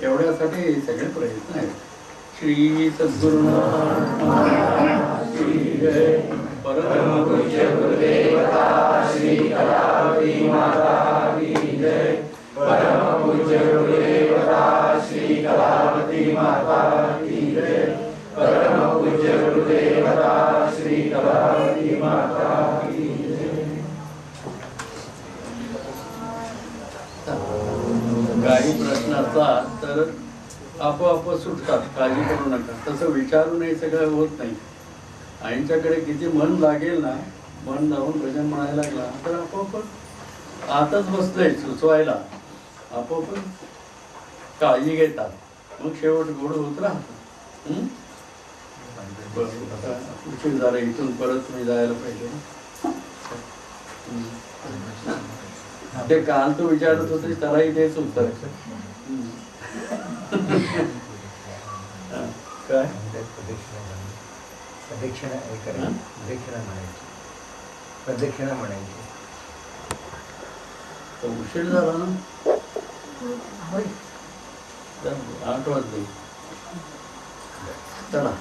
एवढ्यासाठी हे सगळे प्रयत्न आहेत. श्री सद्गुरुनाथ महाराज की जय. परम पूज्य गुरुदेवता श्री कलावती माता की जय. परम पूज्य गुरुदेवता श्री कलावती माता की जय. परम पूज्य गुरुदेवता श्री कलावती माता की जय. काही प्रश्न असतात तर आपोआप सुटतात, काळजी करू नका. तसं विचारून हे सगळं होत नाही. आईंच्याकडे किती मन लागेल ना, मन लावून भजन म्हणायला लागला तर आपोआप आताच बसलंय सुचवायला, आपोआप काळजी घेतात. मग शेवट गोड होत राहत. उशीर झाला, इथून परत मी जायला पाहिजे. ते काल तू विचारत होते त्यालाही तेच उत्तर. काय प्रदक्षिणा म्हणायची. उशीर झाला ना, 8 वाजले. चला.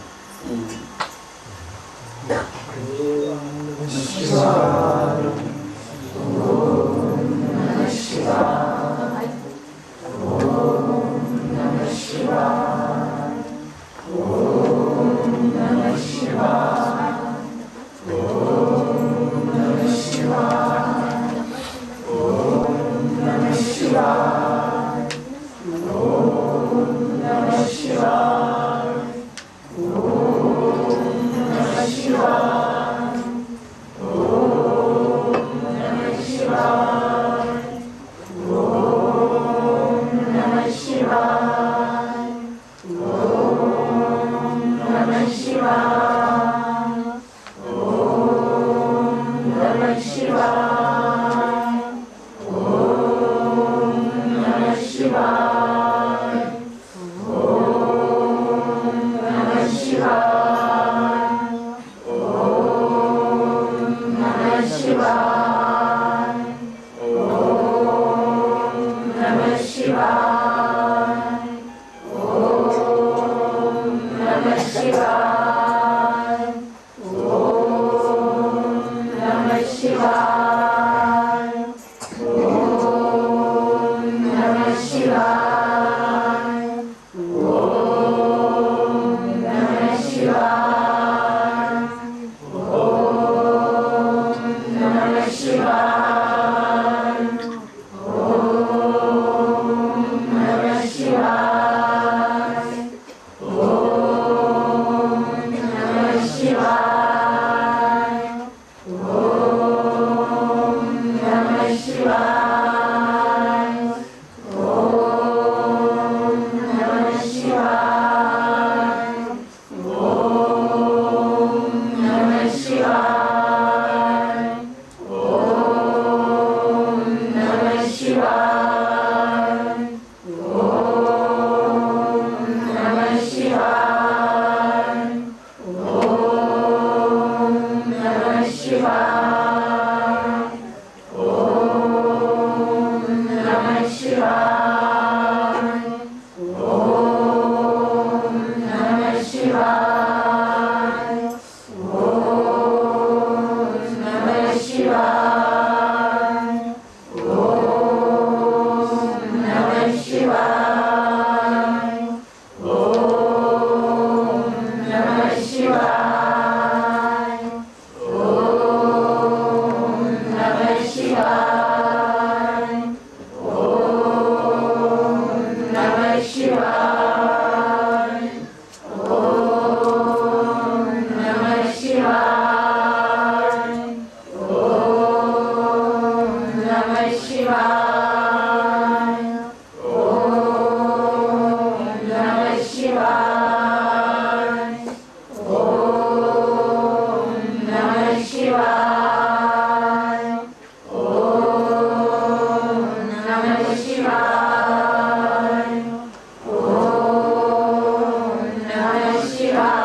शिवाय